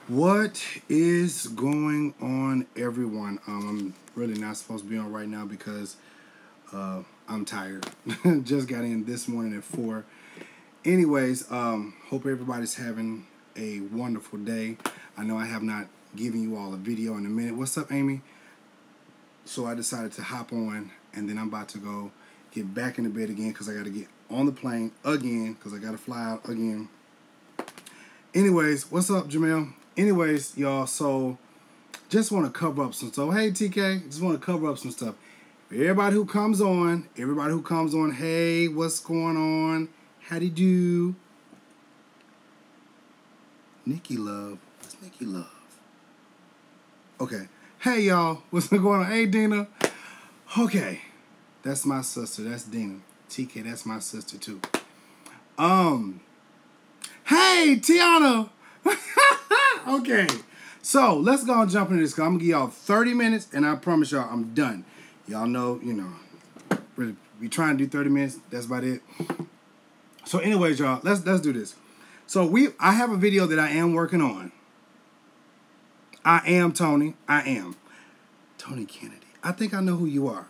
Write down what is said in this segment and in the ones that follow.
What is going on, everyone? I'm really not supposed to be on right now because I'm tired. Just got in this morning at 4. Anyways, hope everybody's having a wonderful day. I know I have not given you all a video in a minute. What's up, Amy? So I decided to hop on, and then I'm about to go get back in the bed again because I got to get on the plane again because I got to fly out again. Anyways, what's up, Jamel? Anyways, y'all, so just want to cover up some stuff. Hey, TK, just want to cover up some stuff. Everybody who comes on, hey, what's going on? How do you do? Nikki Love. What's Nikki Love? Okay. Hey, y'all, what's going on? Hey, Dina. Okay. That's my sister. That's Dina. TK, that's my sister, too. Hey, Tiana. Okay, so let's go and jump into this because I'm going to give y'all 30 minutes, and I promise y'all I'm done. Y'all know, really, we trying to do 30 minutes. That's about it. So anyways, y'all, let's do this. So I have a video that I am working on. I am Tony. I am Tony Kennedy. I think I know who you are.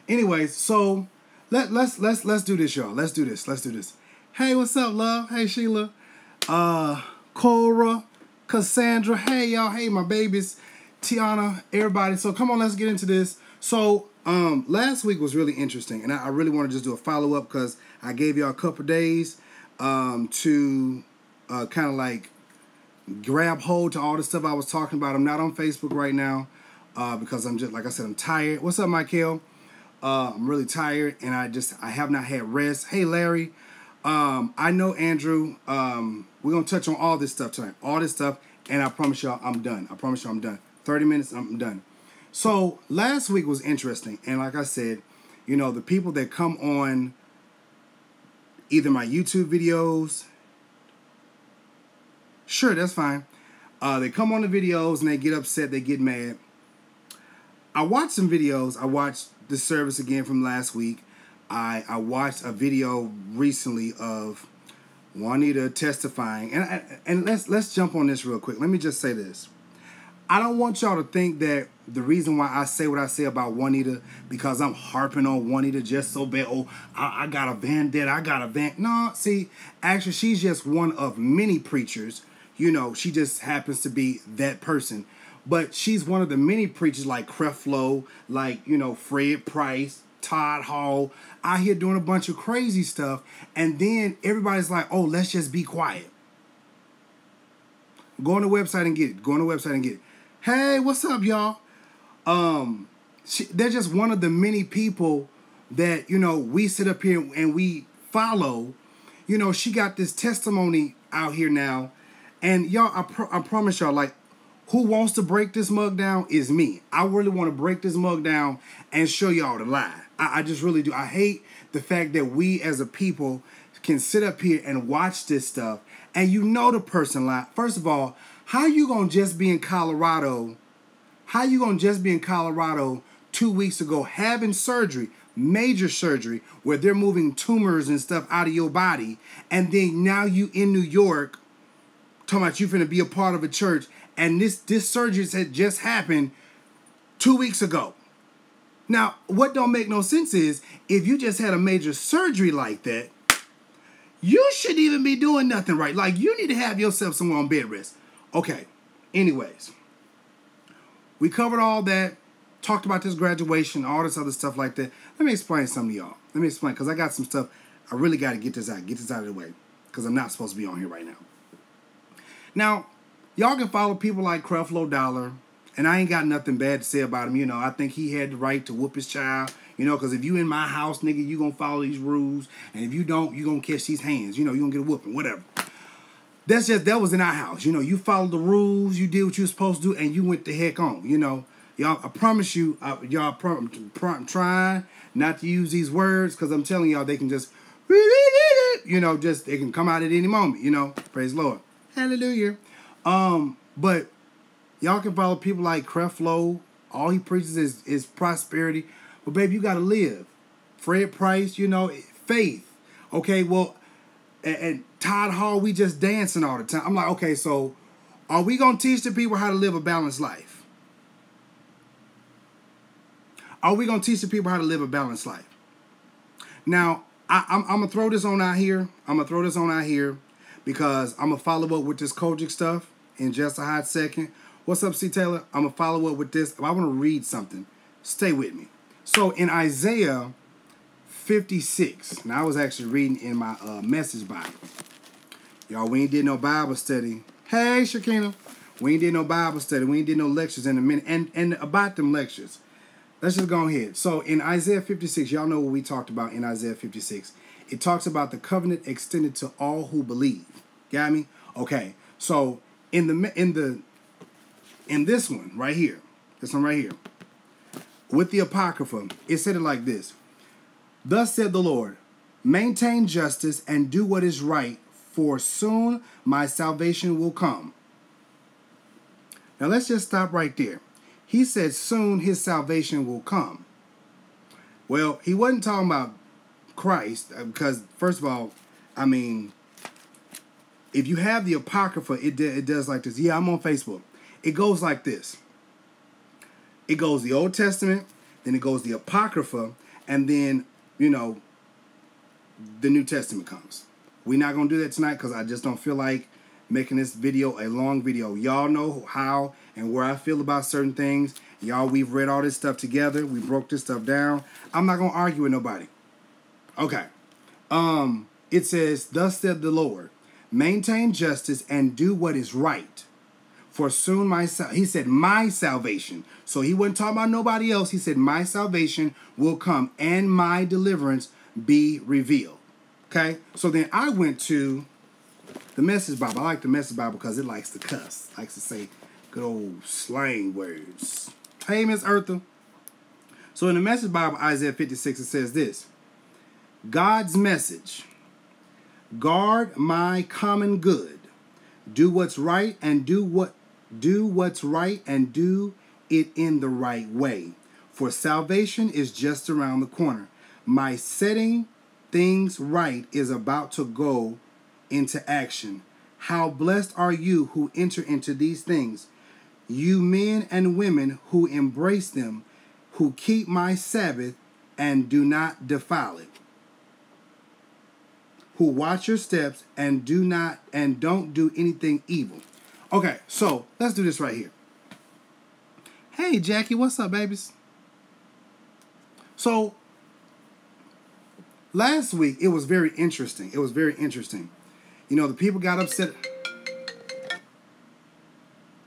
Anyways, so let's do this, y'all. Let's do this. Hey, what's up, love? Hey, Sheila. Cora. Cassandra, hey y'all, hey my babies, Tiana, everybody. So come on, let's get into this. So last week was really interesting, and I really want to just do a follow-up because I gave y'all a couple days to kind of like grab hold to all the stuff I was talking about. I'm not on Facebook right now because I'm just, like I said, I'm tired. What's up, Michael? I'm really tired, and I have not had rest. Hey, Larry. I know, Andrew, we're going to touch on all this stuff tonight. All this stuff, and I promise y'all I'm done. 30 minutes, I'm done. So, last week was interesting, and like I said, the people that come on either my YouTube videos, sure, that's fine. They come on the videos, and they get upset, they get mad. I watched some videos. I watched the service again from last week. I watched a video recently of Juanita testifying, and let's jump on this real quick. Let me just say this. I don't want y'all to think that the reason why I say what I say about Juanita because I'm harping on Juanita just so bad. Oh, I got a vendetta. No, see, actually, she's just one of many preachers. She just happens to be that person. But she's one of the many preachers like Creflo, like, Fred Price, Todd Hall, out here doing a bunch of crazy stuff, and then everybody's like, oh, let's just be quiet. Go on the website and get it. Hey, what's up, y'all? They're just one of the many people that, we sit up here and we follow. She got this testimony out here now, and y'all, I promise y'all, like, who wants to break this mug down is me. I really want to break this mug down and show y'all the lie. I just really do. I hate the fact that we as a people can sit up here and watch this stuff and the person lie. First of all, how you going to just be in Colorado? 2 weeks ago having surgery, major surgery, where they're moving tumors and stuff out of your body, and then now you in New York talking about you finna be a part of a church, and this surgery had just happened 2 weeks ago. Now, what don't make no sense is, if you just had a major surgery like that, you shouldn't even be doing nothing right. Like, you need to have yourself somewhere on bed rest. Okay, anyways. We covered all that, talked about this graduation, all this other stuff like that. Let me explain something to y'all. Because I got some stuff. I really got to get this out of the way, because I'm not supposed to be on here right now. Now, y'all can follow people like Creflo Dollar, and I ain't got nothing bad to say about him. I think he had the right to whoop his child. Because if you in my house, nigga, you gonna follow these rules, and if you don't, you gonna catch these hands. You gonna get a whooping, whatever. That was in our house. You followed the rules, you did what you were supposed to do, and you went the heck on. Y'all, I promise you, I'm trying not to use these words, because I'm telling y'all, they can just, they can come out at any moment. Praise the Lord. Hallelujah. But y'all can follow people like Creflo. All he preaches is prosperity. But baby, you gotta live. Fred Price, faith. Okay, well, and Todd Hall, we just dancing all the time. I'm like, okay, so Are we going to teach the people how to live a balanced life? Are we going to teach the people how to live a balanced life? Now, I'm going to throw this on out here. Because I'm going to follow up with this COGIC stuff in just a hot second. What's up, C. Taylor? I'm going to follow up with this. I want to read something. Stay with me. So in Isaiah 56, now I was actually reading in my Message Bible. Y'all, we ain't did no Bible study. Hey, Shakina. We ain't did no Bible study. We ain't did no lectures in a minute. And about them lectures, let's just go ahead. So in Isaiah 56, y'all know what we talked about in Isaiah 56. It talks about the covenant extended to all who believe. Got me? Okay. So in this one right here, with the Apocrypha, it said it like this. Thus said the Lord, maintain justice and do what is right, for soon my salvation will come. Now let's just stop right there. He said soon his salvation will come. Well, he wasn't talking about Christ, because first of all, I mean, if you have the Apocrypha, it does like this. Yeah, I'm on Facebook. It goes like this. It goes the Old Testament, then it goes the Apocrypha, and then, you know, the New Testament comes. We're not going to do that tonight because I just don't feel like making this video a long video. Y'all know how and where I feel about certain things. Y'all, we've read all this stuff together. We broke this stuff down. I'm not going to argue with nobody. Okay. It says, thus said the Lord, maintain justice and do what is right. For soon he said, my salvation. So he wasn't talking about nobody else. He said, my salvation will come and my deliverance be revealed. Okay. So then I went to the Message Bible. I like the Message Bible because it likes to cuss. Likes to say good old slang words. Hey, Miss Eartha. So in the Message Bible, Isaiah 56, it says this. God's message. Guard my common good. Do what's right and do what's right and do it in the right way. For salvation is just around the corner. My setting things right is about to go into action. How blessed are you who enter into these things, you men and women who embrace them, who keep my Sabbath and do not defile it, who watch your steps and don't do anything evil. Okay, so let's do this right here. Hey, Jackie, what's up, babies? So last week it was very interesting. You know, the people got upset.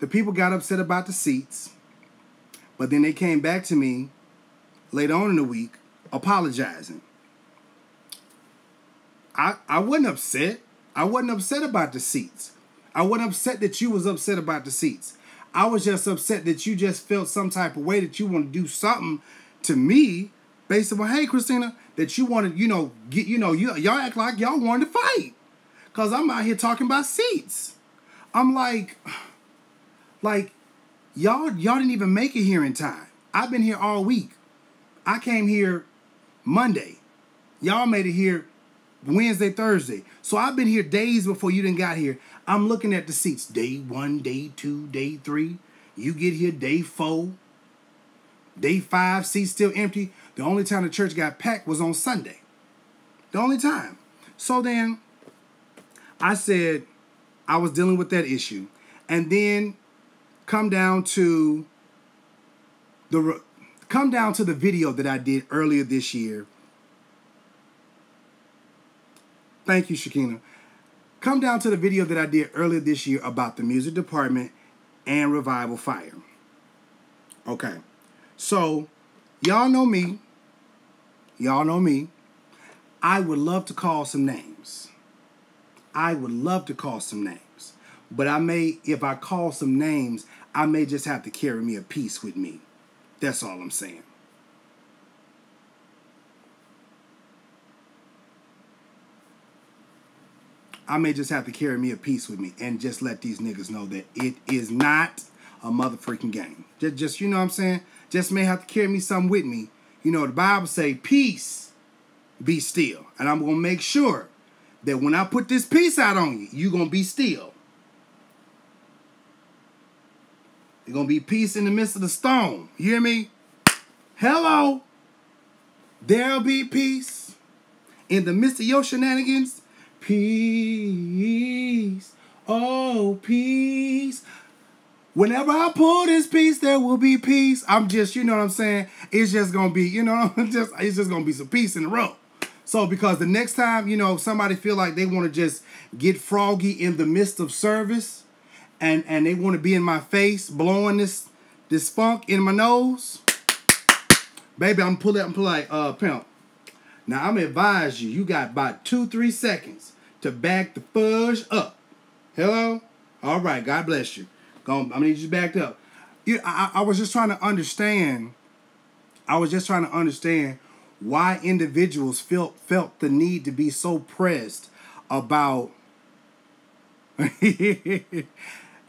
The people got upset about the seats, but then they came back to me later on in the week apologizing. I wasn't upset. I wasn't upset about the seats. I wasn't upset that you was upset about the seats. I was just upset that you just felt some type of way that you want to do something to me based on, hey, Christina, that you wanted, y'all act like y'all wanted to fight. Because I'm out here talking about seats. I'm like, y'all didn't even make it here in time. I've been here all week. I came here Monday. Y'all made it here Wednesday, Thursday. So I've been here days before you done got here. I'm looking at the seats. Day 1, day 2, day 3. You get here day 4. Day 5, seats still empty. The only time the church got packed was on Sunday. The only time. So then I said I was dealing with that issue. And then come down to the video that I did earlier this year. Thank you, Shakina. Come down to the video that I did earlier this year about the music department and Revival Fire. Okay. So, y'all know me. I would love to call some names. But if I call some names, I may just have to carry me a piece with me. That's all I'm saying. I may just have to carry me a piece with me and just let these niggas know that it is not a motherfucking game. Just you know what I'm saying? Just may have to carry me something with me. You know, the Bible say, peace, be still. And I'm going to make sure that when I put this peace out on you, you're going to be still. There's going to be peace in the midst of the storm. You hear me? Hello. There'll be peace in the midst of your shenanigans. Peace. Oh, peace. Whenever I pull this piece, there will be peace. I'm just, you know what I'm saying? It's just going to be, you know, it's just going to be some peace in the room. So because the next time, you know, somebody feel like they want to just get froggy in the midst of service and they want to be in my face, blowing this funk in my nose, baby, I'm pull like, pimp. Now, I'm going to advise you, you got about 2-3 seconds to back the fudge up. Hello? All right, God bless you. I'm going to need you backed up. I was just trying to understand. Why individuals felt the need to be so pressed about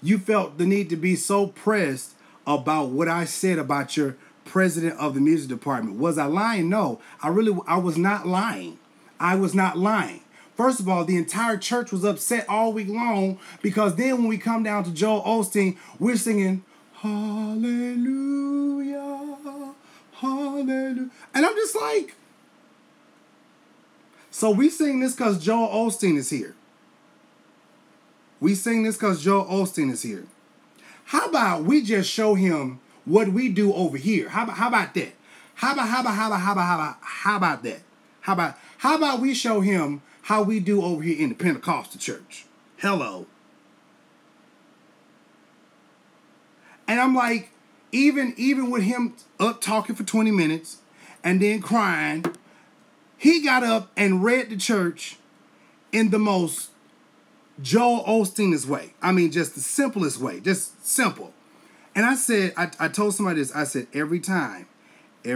you felt the need to be so pressed about what I said about your president of the music department. Was I lying? No, I was not lying. I was not lying. First of all, the entire church was upset all week long because then when we come down to Joel Osteen, we're singing Hallelujah. Hallelujah. And I'm just like, so we sing this because Joel Osteen is here. We sing this because Joel Osteen is here. How about we just show him what we do over here? How about that? How about that? How about we show him how we do over here in the Pentecostal church? Hello. And I'm like, even with him up talking for 20 minutes and then crying, he got up and read the church in the most Joel Osteenist way. I mean, just the simplest way, just simple. And I said, I told somebody this, I said, every time they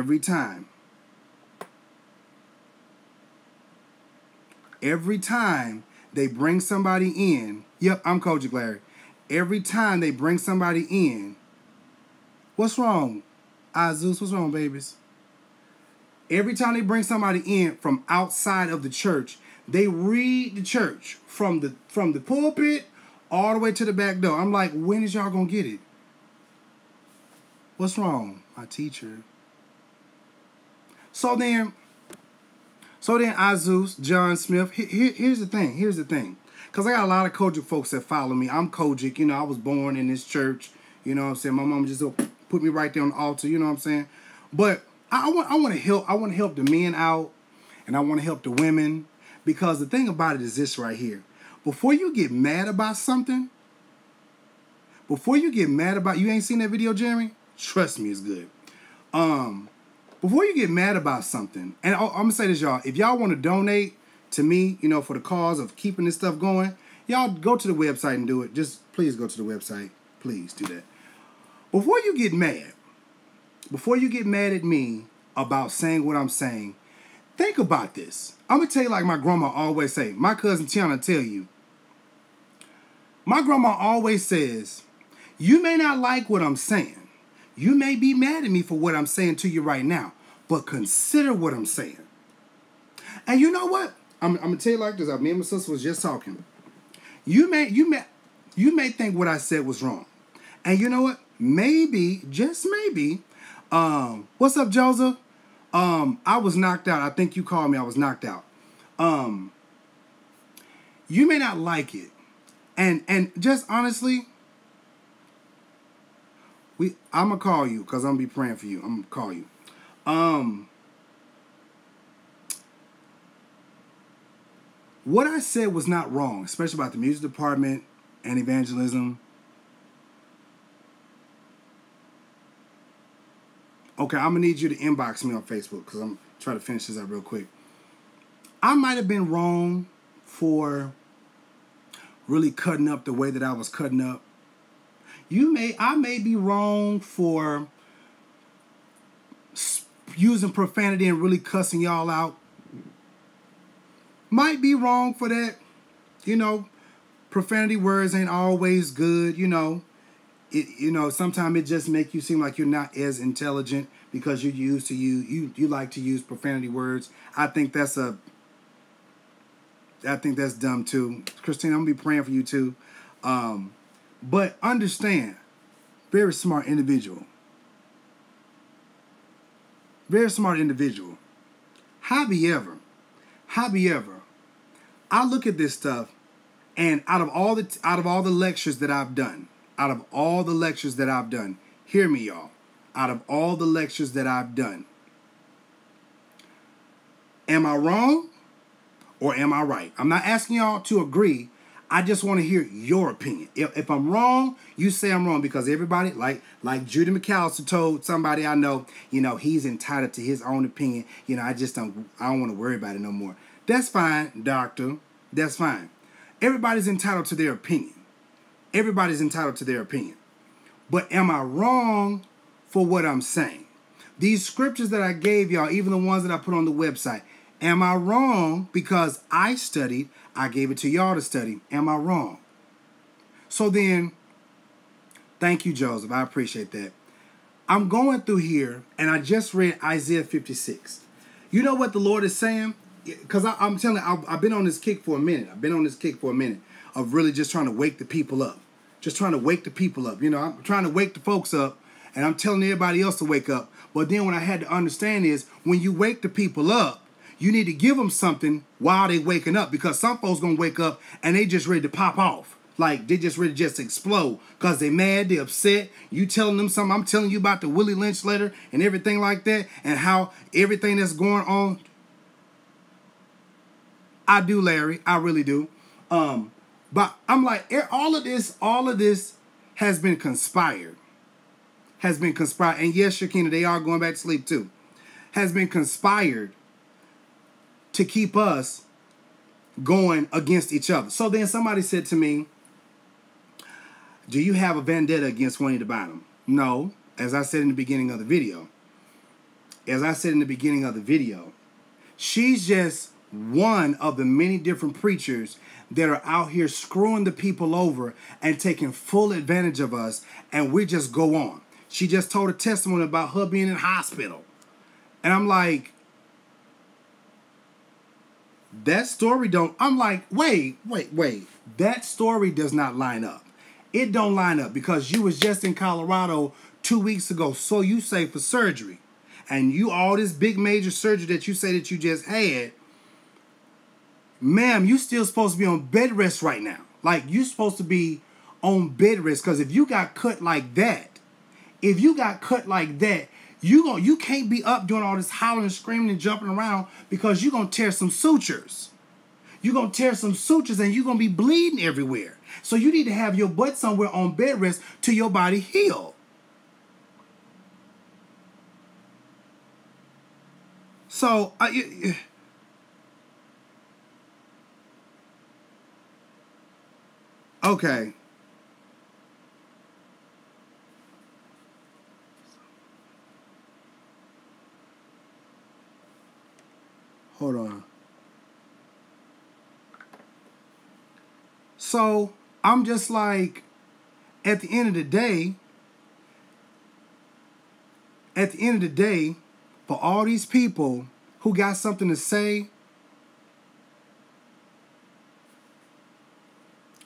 bring somebody in, yep, I'm COGIC Larry. Every time they bring somebody in, what's wrong? Zeus, what's wrong, babies? Every time they bring somebody in from outside of the church, they read the church from the pulpit all the way to the back door. I'm like, when is y'all gonna get it? What's wrong? My teacher. So then Zeus, John Smith, here's the thing. Because I got a lot of COGIC folks that follow me. I'm COGIC, you know, I was born in this church. You know what I'm saying? My mom just put me right there on the altar, you know what I'm saying? But I want to help the men out, and I want to help the women, because the thing about it is this right here. Before you get mad about something, you ain't seen that video, Jeremy? Trust me, it's good. Before you get mad about something, and I'm gonna say this, y'all, if y'all want to donate to me, you know, for the cause of keeping this stuff going, y'all go to the website and do it. Just please go to the website. Please do that. Before you get mad at me about saying what I'm saying, think about this. I'm going to tell you like my grandma always say. My cousin Tiana tell you. My grandma always says, you may not like what I'm saying. You may be mad at me for what I'm saying to you right now, but consider what I'm saying. And you know what? I'm going to tell you like this. Me and my sister was just talking. You may think what I said was wrong. And you know what? Maybe, just maybe, what's up, Joseph? I was knocked out. I think you called me. I was knocked out. You may not like it. And just honestly, I'm going to call you because I'm going to be praying for you. I'm going to call you. What I said was not wrong, especially about the music department and evangelism. Okay, I'm going to need you to inbox me on Facebook because I'm trying to finish this up real quick. I might have been wrong for really cutting up the way that I was cutting up. I may be wrong for using profanity and really cussing y'all out. Might be wrong for that. You know, profanity words ain't always good, you know. Sometimes it just make you seem like you're not as intelligent because you like to use profanity words. I think that's dumb too. Christine, I'm gonna be praying for you too. But understand, Very smart individual. Very smart individual. However, I look at this stuff, and out of all the lectures that I've done, hear me, y'all. Out of all the lectures that I've done, am I wrong or am I right? I'm not asking y'all to agree. I just want to hear your opinion. If I'm wrong, you say I'm wrong, because everybody, like Judy McAllister told somebody I know, he's entitled to his own opinion. I don't want to worry about it no more. That's fine, doctor. That's fine. Everybody's entitled to their opinion. But am I wrong for what I'm saying? These scriptures that I gave y'all, even the ones that I put on the website, am I wrong because I studied? I gave it to y'all to study. Am I wrong? So then, thank you, Joseph. I appreciate that. I'm going through here, and I just read Isaiah 56. You know what the Lord is saying? Because I'm telling you, I've been on this kick for a minute. Of really just trying to wake the people up. I'm trying to wake the folks up, and I'm telling everybody else to wake up. But then what I had to understand is, when you wake the people up, you need to give them something while they waking up, because some folks gonna wake up and they just ready to pop off. Like, they just ready to just explode because they mad, they upset. You telling them something, I'm telling you about the Willie Lynch letter and everything like that, and how everything that's going on. I do, Larry. I really do. But I'm like, all of this has been conspired. And yes, Shakina, they are going back to sleep too. Has been conspired to keep us going against each other. So then somebody said to me, do you have a vendetta against Juanita Bynum? No. As I said in the beginning of the video, she's just one of the many different preachers that are out here screwing the people over and taking full advantage of us, and we just go on. She just told a testimony about her being in hospital. And I'm like, that story don't, I'm like, wait. That story does not line up. It don't line up, because you was just in Colorado 2 weeks ago, so you say, for surgery. And you, all this big major surgery that you say that you just had, ma'am, you still supposed to be on bed rest right now. Like, you supposed to be on bed rest, because if you got cut like that, you can't be up doing all this hollering, screaming, and jumping around, because you're going to tear some sutures. And you're going to be bleeding everywhere. So you need to have your butt somewhere on bed rest till your body heal. So, okay. Hold on. So I'm just like, at the end of the day, for all these people who got something to say.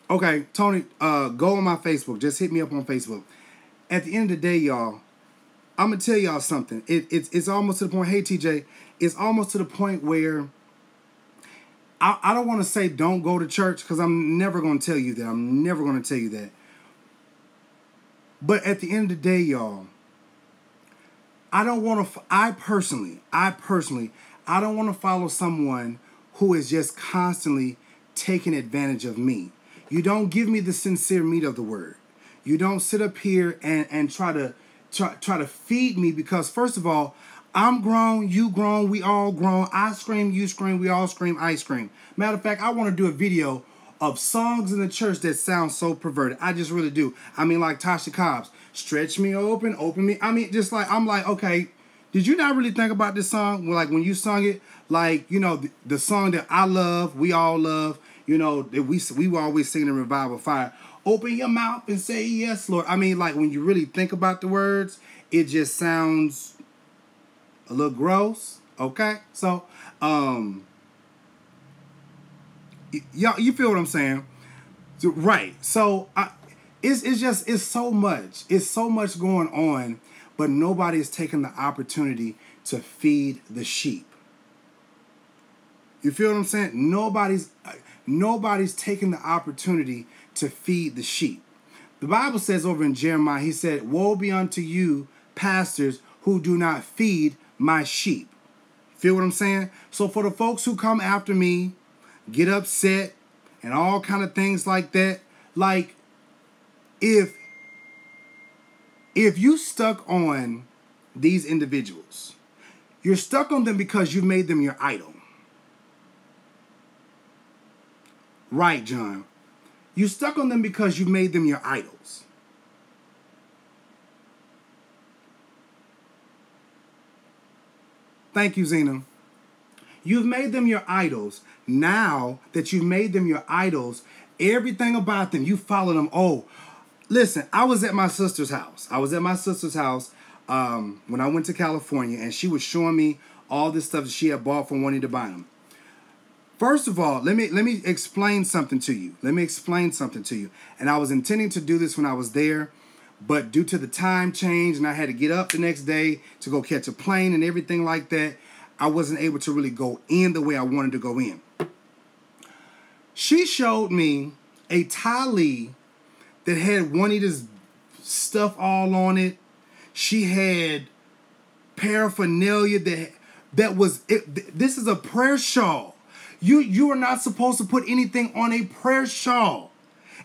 Okay, Tony, go on my Facebook. Just hit me up on Facebook. At the end of the day, y'all, I'm going to tell y'all something. It's almost to the point, hey, TJ, it's almost to the point where I don't want to say don't go to church, because I'm never going to tell you that. But at the end of the day, y'all, I don't want to, I personally, I don't want to follow someone who is just constantly taking advantage of me. You don't give me the sincere meat of the word. You don't sit up here and try to feed me, because first of all, I'm grown, you grown, we all grown. I scream, you scream, we all scream, I scream. Matter of fact, I want to do a video of songs in the church that sound so perverted. I just really do. I mean, like Tasha Cobbs, stretch me open me. I mean, just like, I'm like, okay, did you not really think about this song? Like, when you sung it, like, you know, the song that I love, we all love, you know, that we were always singing in Revival Fire. Open your mouth and say yes, Lord. I mean, like, when you really think about the words, it just sounds a little gross. Okay? So, y'all, you feel what I'm saying? So, right. So, It's so much. It's so much going on, but nobody is taking the opportunity to feed the sheep. You feel what I'm saying? Nobody's taking the opportunity to feed the sheep. The Bible says over in Jeremiah, he said, "Woe be unto you, pastors, who do not feed my sheep." Feel what I'm saying? So for the folks who come after me, get upset, and all kind of things like that, like, if you stuck on these individuals, you're stuck on them because you made them your idol. Right, John. You stuck on them because you made them your idols. Thank you, Zena. You've made them your idols. Now that you've made them your idols, everything about them, you follow them. Oh, listen, I was at my sister's house. When I went to California, and she was showing me all this stuff that she had bought from wanting to buy them. First of all, let me explain something to you. And I was intending to do this when I was there, but due to the time change, and I had to get up the next day to go catch a plane and everything like that, I wasn't able to really go in the way I wanted to go in. She showed me a tali that had Juanita's stuff all on it. She had paraphernalia that was it. This is a prayer shawl. You are not supposed to put anything on a prayer shawl.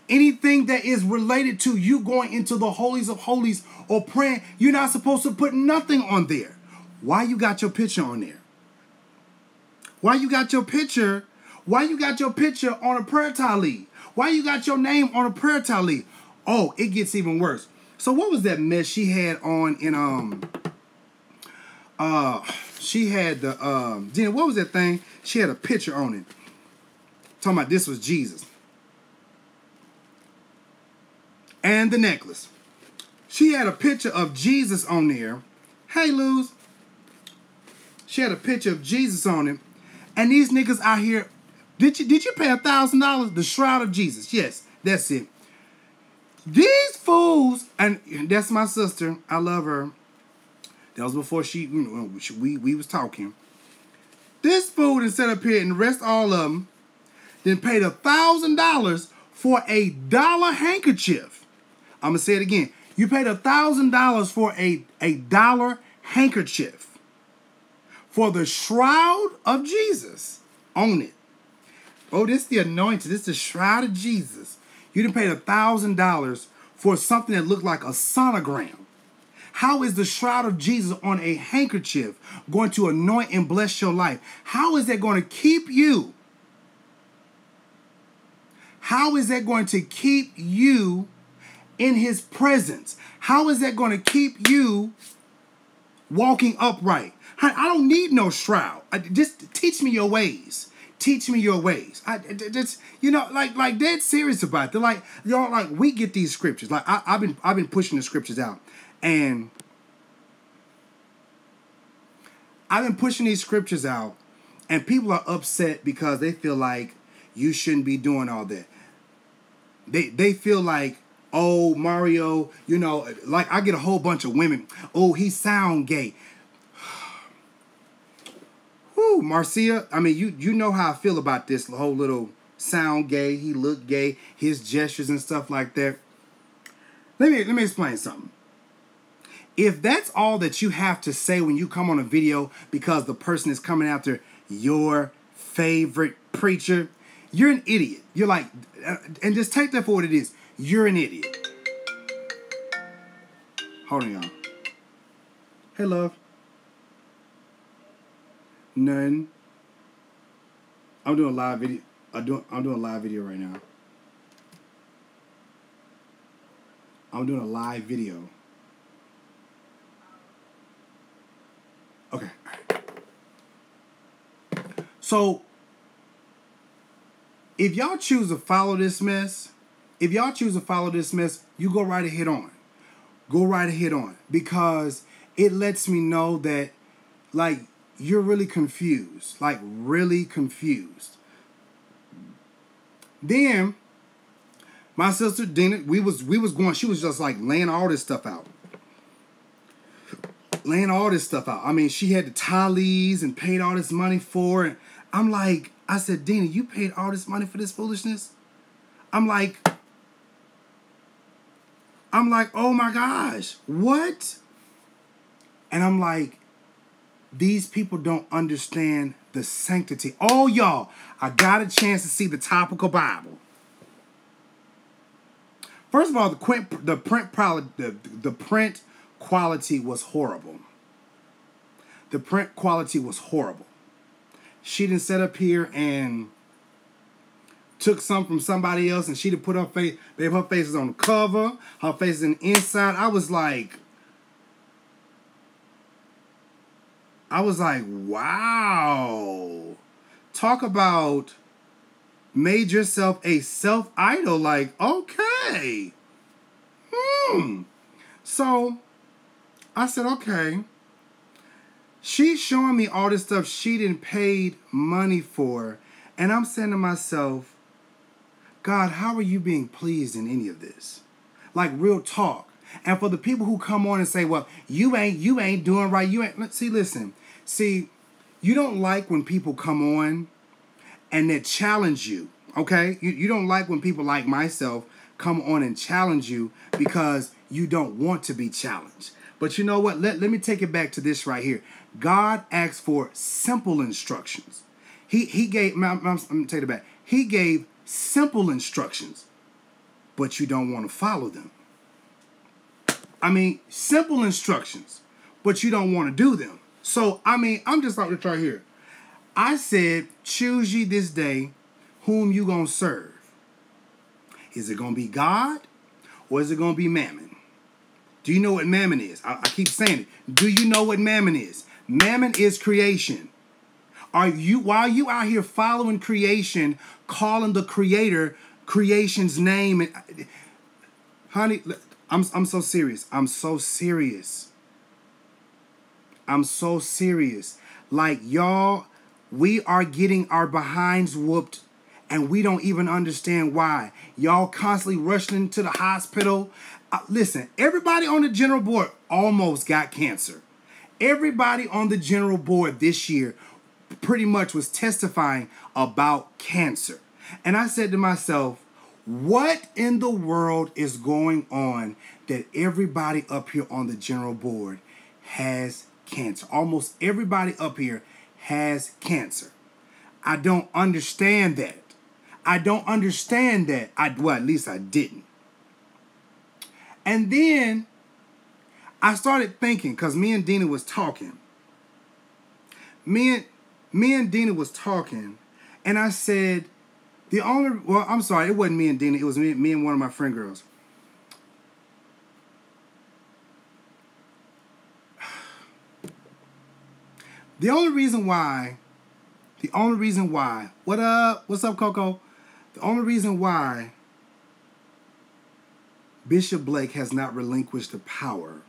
Anything that is related to you going into the holies of holies or praying, you're not supposed to put nothing on there. Why you got your picture on there? Why you got your picture on a prayer tali? Why you got your name on a prayer tali? Oh, it gets even worse. So what was that mess she had on in she had the Gina, what was that thing? She had a picture on it. Talking about this was Jesus. And the necklace. She had a picture of Jesus on there. Hey, Luz. She had a picture of Jesus on it. And these niggas out here, did you pay $1,000? The Shroud of Jesus. Yes, that's it. These fools, and that's my sister. I love her. That was before we was talking. This fool that set up here and the rest all of them then paid $1,000 for a dollar handkerchief. I'm gonna say it again. You paid $1,000 for a dollar handkerchief for the Shroud of Jesus on it. Oh, this is the anointed. This is the Shroud of Jesus. You done paid $1,000 for something that looked like a sonogram. How is the Shroud of Jesus on a handkerchief going to anoint and bless your life? How is that going to keep you? How is that going to keep you in his presence? How is that going to keep you walking upright? I don't need no shroud. Just teach me your ways. Teach me your ways. Just, like dead serious about it. They're like, y'all, like, we get these scriptures. Like I've been pushing the scriptures out, and I've been pushing these scriptures out, and people are upset because they feel like you shouldn't be doing all that. They feel like, oh, Mario, like I get a whole bunch of women. Oh, he sound gay. Whoo, Marcia, I mean, you know how I feel about this whole little sound gay, he look gay, his gestures and stuff like that. Let me explain something. If that's all that you have to say when you come on a video because the person is coming after your favorite preacher, you're an idiot. You're like, and just take that for what it is. You're an idiot. Hold on, y'all. Hey, love. None. I'm doing a live video. I'm doing a live video right now. I'm doing a live video. Okay. All right. So, if y'all choose to follow this mess, you go right ahead on. Go right ahead on. Because it lets me know that, like, you're really confused. Like, really confused. Then, My sister Dina, we was going. She was just like laying all this stuff out. Laying all this stuff out. I mean, she had the tallies and paid all this money for it. I'm like, I said, Dina, you paid all this money for this foolishness? I'm like, oh my gosh, what? And I'm like, these people don't understand the sanctity. Oh, y'all, I got a chance to see the topical Bible. First of all, the print quality was horrible. The print quality was horrible. She didn't set up here and took some from somebody else, and she didn't put her face. Babe, her face is on the cover. Her face is in the inside. I was like, wow. Talk about made yourself a self-idol. Like, okay. So I said, okay. She's showing me all this stuff she didn't paid money for. And I'm saying to myself, God, how are you being pleased in any of this? Like, real talk. And for the people who come on and say, well, you ain't doing right. Listen. See, you don't like when people come on and they challenge you, okay? You don't like when people like myself come on and challenge you because you don't want to be challenged. But you know what? Let me take it back to this right here. God asked for simple instructions. He gave, let me take it back. He gave simple instructions, but you don't want to follow them. I mean, simple instructions, but you don't want to do them. So, I mean, I'm just like this right here. I said, choose ye this day whom you going to serve. Is it going to be God or is it going to be Mammon? Do you know what Mammon is? I keep saying it. Do you know what Mammon is? Mammon is creation. While you out here following creation, calling the creator creation's name, and honey, I'm so serious. I'm so serious. Like, y'all, we are getting our behinds whooped and we don't even understand why. Y'all constantly rushing to the hospital. Listen, everybody on the general board almost got cancer. Everybody on the general board this year pretty much was testifying about cancer. And I said to myself, what in the world is going on that everybody up here on the general board has cancer? Almost everybody up here has cancer. I don't understand that. Well, at least I didn't. And then I started thinking, because me and Dina was talking. Me and Dina was talking, and I said, I'm sorry, it wasn't me and Dina, it was me and one of my friend girls. The only reason why, what up? What's up, Coco? The only reason why Bishop Blake has not relinquished the power,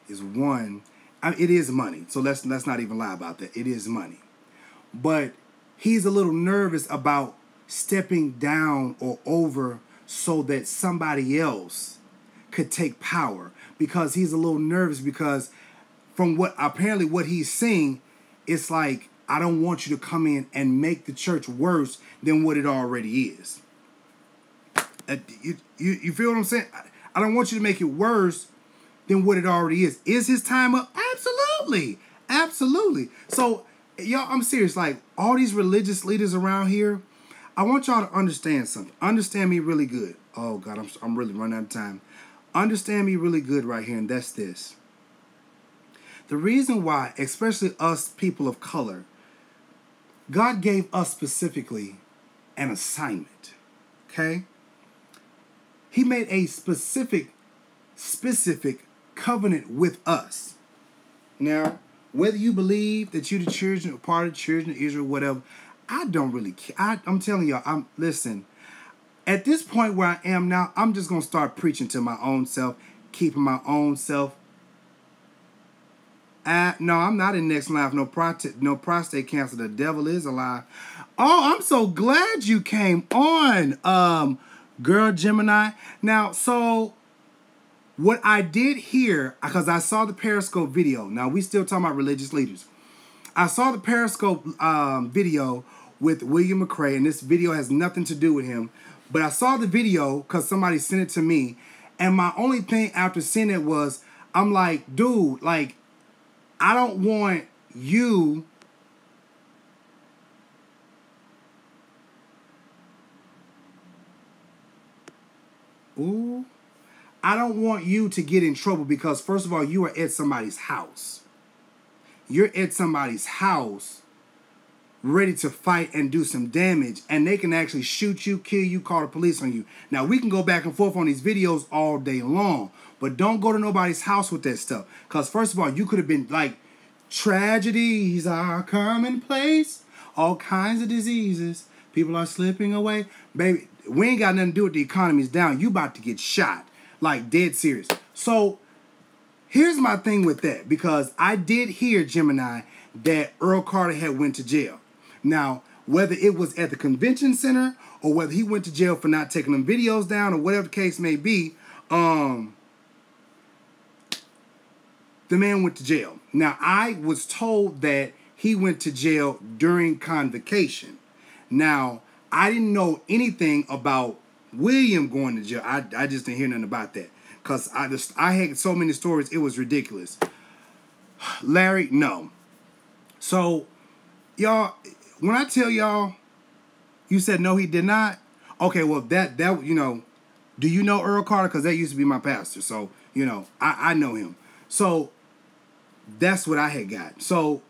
is one, it is money. So let's not even lie about that. It is money. But he's a little nervous about stepping down or over so that somebody else could take power, because he's a little nervous because from what he's saying, it's like, I don't want you to come in and make the church worse than what it already is. You feel what I'm saying? I don't want you to make it worse than what it already is. Is his time up? Absolutely. So, y'all, I'm serious. Like, all these religious leaders around here, I want y'all to understand something. Understand me really good. Oh, God, I'm really running out of time. Understand me really good right here, and that's this. The reason why, especially us people of color, God gave us specifically an assignment, okay? He made a specific covenant with us. Now, whether you believe that you're the children, or part of the children of Israel, whatever, I don't really care. I'm telling y'all, listen, at this point where I am now, I'm just going to start preaching to my own self, keeping my own self No, I'm not in next life. No prostate cancer. The devil is alive. Oh, I'm so glad you came on, girl Gemini. Now, so what I did here, because I saw the Periscope video. Now, we still talking about religious leaders. I saw the Periscope video with William McRae, and this video has nothing to do with him. But I saw the video because somebody sent it to me, and my only thing after seeing it was, I'm like, dude, like, I don't want you I don't want you to get in trouble because, first of all, you are at somebody's house. You're at somebody's house ready to fight and do some damage, and they can actually shoot you, kill you, call the police on you. Now, we can go back and forth on these videos all day long, but don't go to nobody's house with that stuff. Because, first of all, you could have been like, tragedies are commonplace, all kinds of diseases, people are slipping away. Baby, we ain't got nothing to do with the economy's down. You about to get shot. Like, dead serious. So, here's my thing with that. Because I did hear, Gemini, that Earl Carter had went to jail. Now, whether it was at the convention center or whether he went to jail for not taking them videos down or whatever the case may be, the man went to jail. Now, I was told that he went to jail during convocation. Now, I didn't know anything about William going to jail. I just didn't hear nothing about that. Because I had so many stories, it was ridiculous. Larry, no. So, y'all, when I tell y'all, you said no, he did not. Okay, well, that you know, do you know Earl Carter? Because that used to be my pastor. So, you know, I know him. So, that's what I had got. So,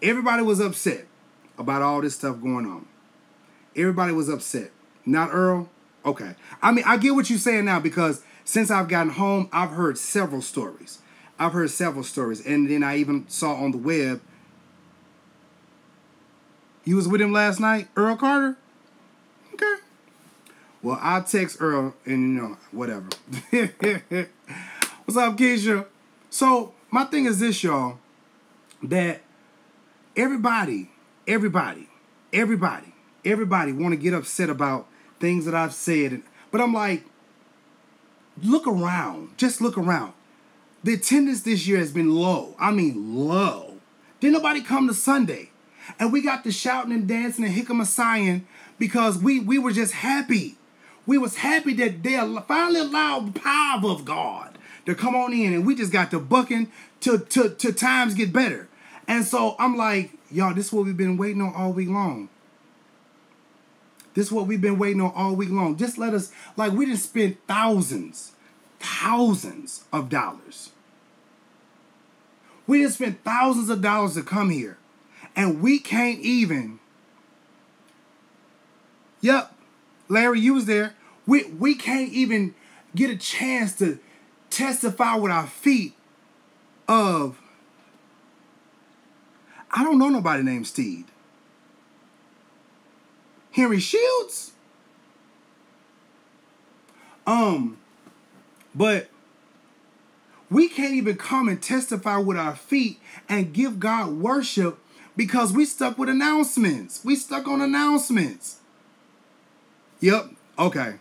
everybody was upset about all this stuff going on. Everybody was upset. Not Earl? Okay. I mean, I get what you're saying now because since I've gotten home, I've heard several stories. And then I even saw on the web, you was with him last night, Earl Carter? Okay. Well, I'll text Earl and, you know, whatever. What's up, Keisha? So, my thing is this, y'all, that everybody want to get upset about things that I've said. But I'm like, look around. Just look around. The attendance this year has been low. I mean, low. Didn't nobody come to Sunday. And we got to shouting and dancing and hickam-a-sighing because we were just happy. We was happy that they finally allowed the power of God to come on in. And we just got to bucking to times get better. And so I'm like, y'all, this is what we've been waiting on all week long. Just let us, like, we just spent thousands of dollars. We just spent thousands of dollars to come here. And we can't even. Yep, Larry, you was there. We can't even get a chance to testify with our feet of, I don't know nobody named Steed. Henry Shields? But we can't even come and testify with our feet and give God worship because we stuck with announcements. We stuck on announcements. Yep. Okay.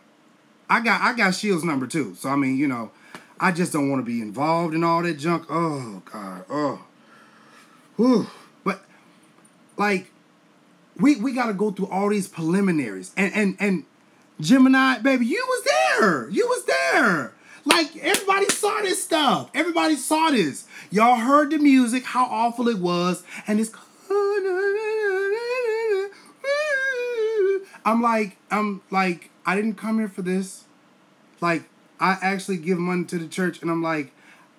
I got Shields' number too. So I mean, you know, I just don't want to be involved in all that junk. Oh God. Oh. Whew. But like, we got to go through all these preliminaries. And Gemini, baby, you was there. You was there. Like, everybody saw this stuff. Everybody saw this. Y'all heard the music, how awful it was. And it's... I'm like, I didn't come here for this. Like, I actually give money to the church. And I'm like,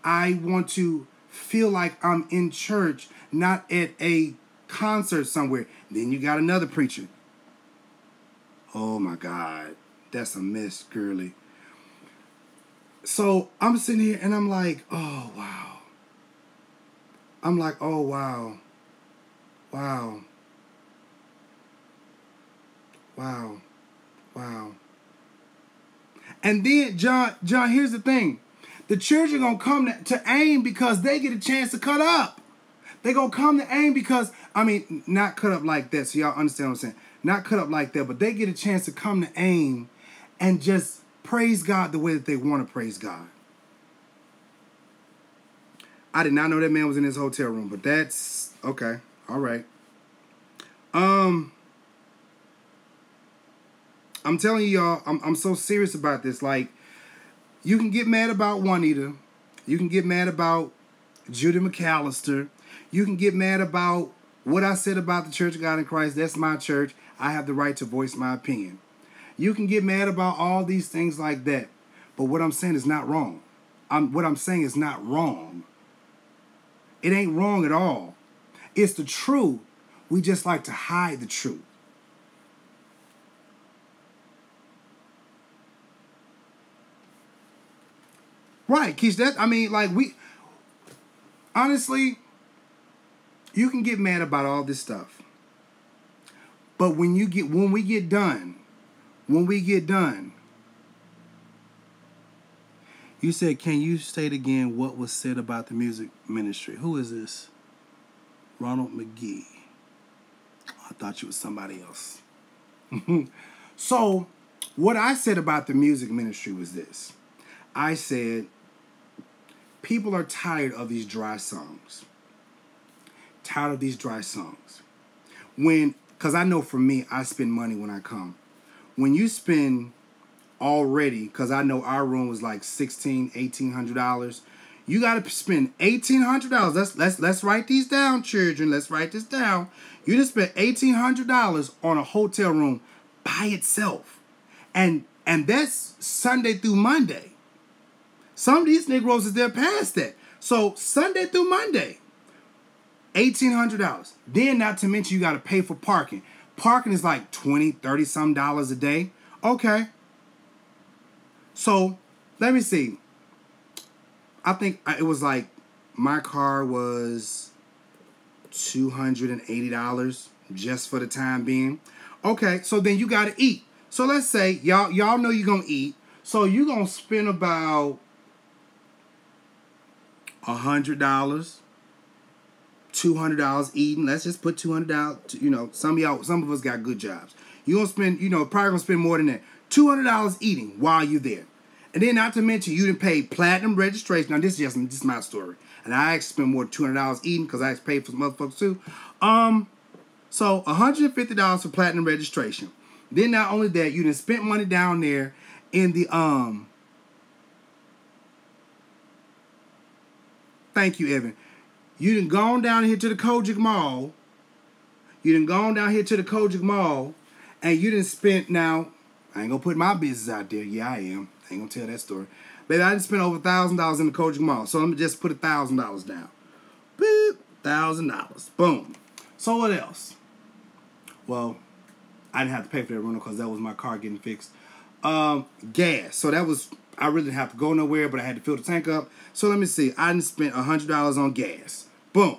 I want to feel like I'm in church, not at a concert somewhere. Then you got another preacher. Oh my God. That's a mess, girly. So I'm sitting here and I'm like, oh wow. I'm like, oh wow. Wow. Wow. Wow. And then John, here's the thing. The children gonna come to AIM because they get a chance to cut up. They gonna come to AIM because, I mean, not cut up like that, so y'all understand what I'm saying. Not cut up like that, but they get a chance to come to AIM and just praise God the way that they want to praise God. I did not know that man was in his hotel room, but that's okay. All right. I'm telling you, y'all, I'm so serious about this. Like, you can get mad about Juanita. You can get mad about Judy McAllister. You can get mad about what I said about the Church of God in Christ. That's my church. I have the right to voice my opinion. You can get mad about all these things like that. But what I'm saying is not wrong. What I'm saying is not wrong. It ain't wrong at all. It's the truth. We just like to hide the truth. Right, Keish, honestly, you can get mad about all this stuff. But when we get done, you said, can you state again what was said about the music ministry? Who is this? Ronald McGee. I thought you was somebody else. So, what I said about the music ministry was this. I said, people are tired of these dry songs. Tired of these dry songs. Because I know for me, I spend money when I come. When you spend already, because I know our room was like $1,600, $1,800. You got to spend $1,800. Let's write these down, children. Let's write this down. You just spent $1,800 on a hotel room by itself. And that's Sunday through Monday. Some of these Negroes is there past that. So Sunday through Monday, $1,800. Then not to mention you got to pay for parking. Parking is like $20, $30 some a day. Okay. So let me see. I think it was like my car was $280 just for the time being. Okay, so then you got to eat. So let's say y'all know you're going to eat. So you're going to spend about $100, $200 eating. Let's just put $200. You know, some of us got good jobs. You're going to spend, probably going to spend more than that. $200 eating while you're there. And then not to mention, you didn't pay platinum registration. Now, this is my story. And I actually spent more than $200 eating because I actually paid for some other folks too. So $150 for platinum registration. Then not only that, you done spent money down there in the, thank you, Evan. You done gone down here to the KOGIC Mall. And you done spent, now, I ain't going to put my business out there. Yeah, I am. I ain't going to tell that story. Baby, I done spent over $1,000 in the KOGIC Mall. So let me just put $1,000 down. Boop, $1,000. Boom. So what else? Well, I didn't have to pay for that rental because that was my car getting fixed. Gas. So that was, I really didn't have to go nowhere, but I had to fill the tank up. So let me see. I done spent $100 on gas. Boom.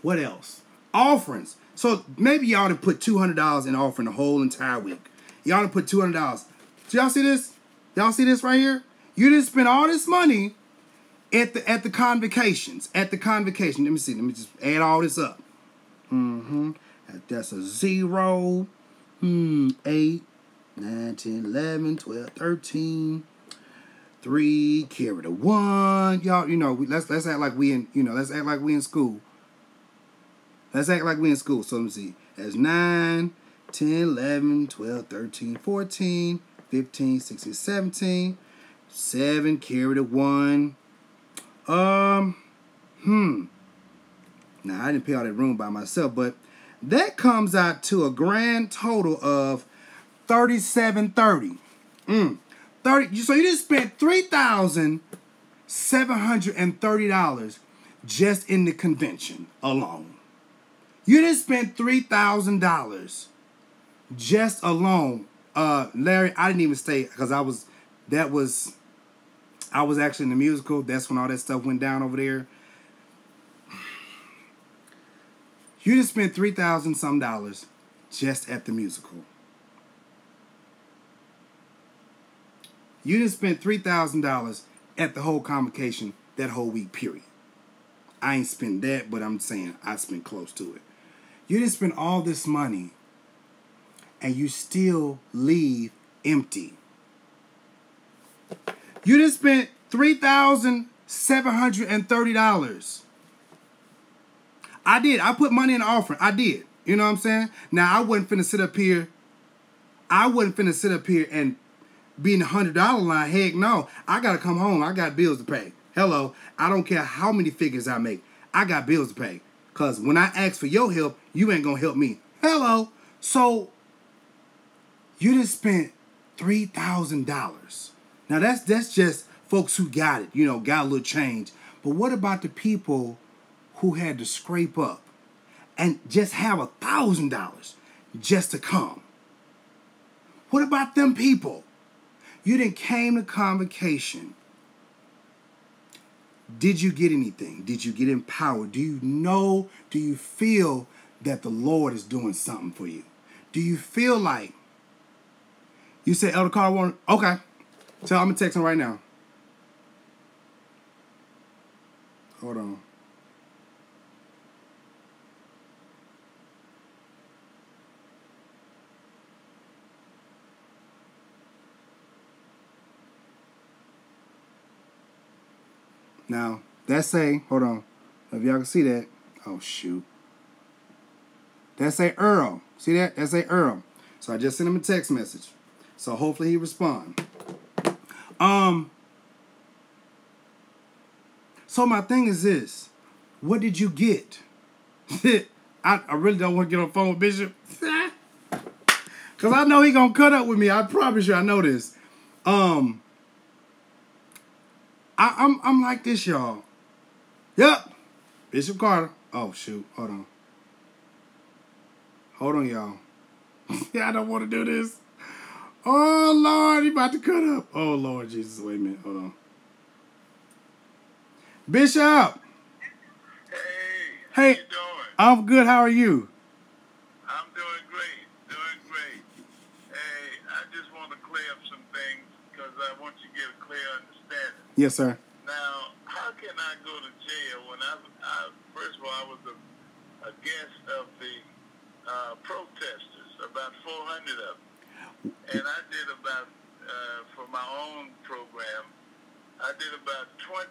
What else? Offerings. So maybe y'all done put $200 in offering the whole entire week. Y'all done put $200. So y'all see this? Y'all see this right here? You didn't spend all this money at the convocations. At the convocation. Let me see. Let me just add all this up. That's a 0. 8, 9, 10, 11, 12, 13. 3, carry the 1. Y'all, let's act like we in, let's act like we in school. Let's act like we in school. So let me see. That's 9, 10, 11, 12, 13, 14, 15, 16, 17. 7, carry the 1. Now, I didn't pay all that room by myself, but that comes out to a grand total of $3,730. So you just spent $3,730 just in the convention alone. You just spent $3,000 just alone. Larry, I didn't even stay because I was actually in the musical. That's when all that stuff went down over there. You just spent $3,000 some just at the musical. You didn't spend $3,000 at the whole convocation that whole week, period. I ain't spent that, but I'm saying I spent close to it. You didn't spend all this money and you still leave empty. You didn't spend $3,730. I did. I put money in the offering. I did. You know what I'm saying? Now, I wasn't finna sit up here. And be in the $100 line. Heck no. I got to come home. I got bills to pay. Hello. I don't care how many figures I make. I got bills to pay. Because when I ask for your help, you ain't going to help me. Hello. So, you done spent $3,000. Now, that's just folks who got it. You know, got a little change. But what about the people who had to scrape up and just have $1,000 just to come? What about them people? You didn't came to convocation. Did you get anything? Did you get empowered? Do you feel that the Lord is doing something for you? Do you feel like you say, Elder Carter, okay. So I'm going to text him right now. Hold on. Now, that say, hold on. If y'all can see that. Oh, shoot. That say Earl. See that? That say Earl. So I just sent him a text message. So hopefully he respond. So my thing is this. What did you get? I really don't want to get on the phone with Bishop. Because I know he going to cut up with me. I promise you I know this. I'm like this, y'all. Yep. Bishop Carter. Oh, shoot. Hold on. Hold on, y'all. Yeah, I don't want to do this. Oh, Lord. He about to cut up. Oh, Lord Jesus. Wait a minute. Hold on. Bishop. Hey. How you doing? I'm good. How are you? I'm doing great. Doing great. Hey, I just want to clear up some things because I want you to get a clear understanding. Yes, sir. Now, how can I go to jail when first of all, I was a guest of the protesters, about 400 of them. And I did about, for my own program, I did about 24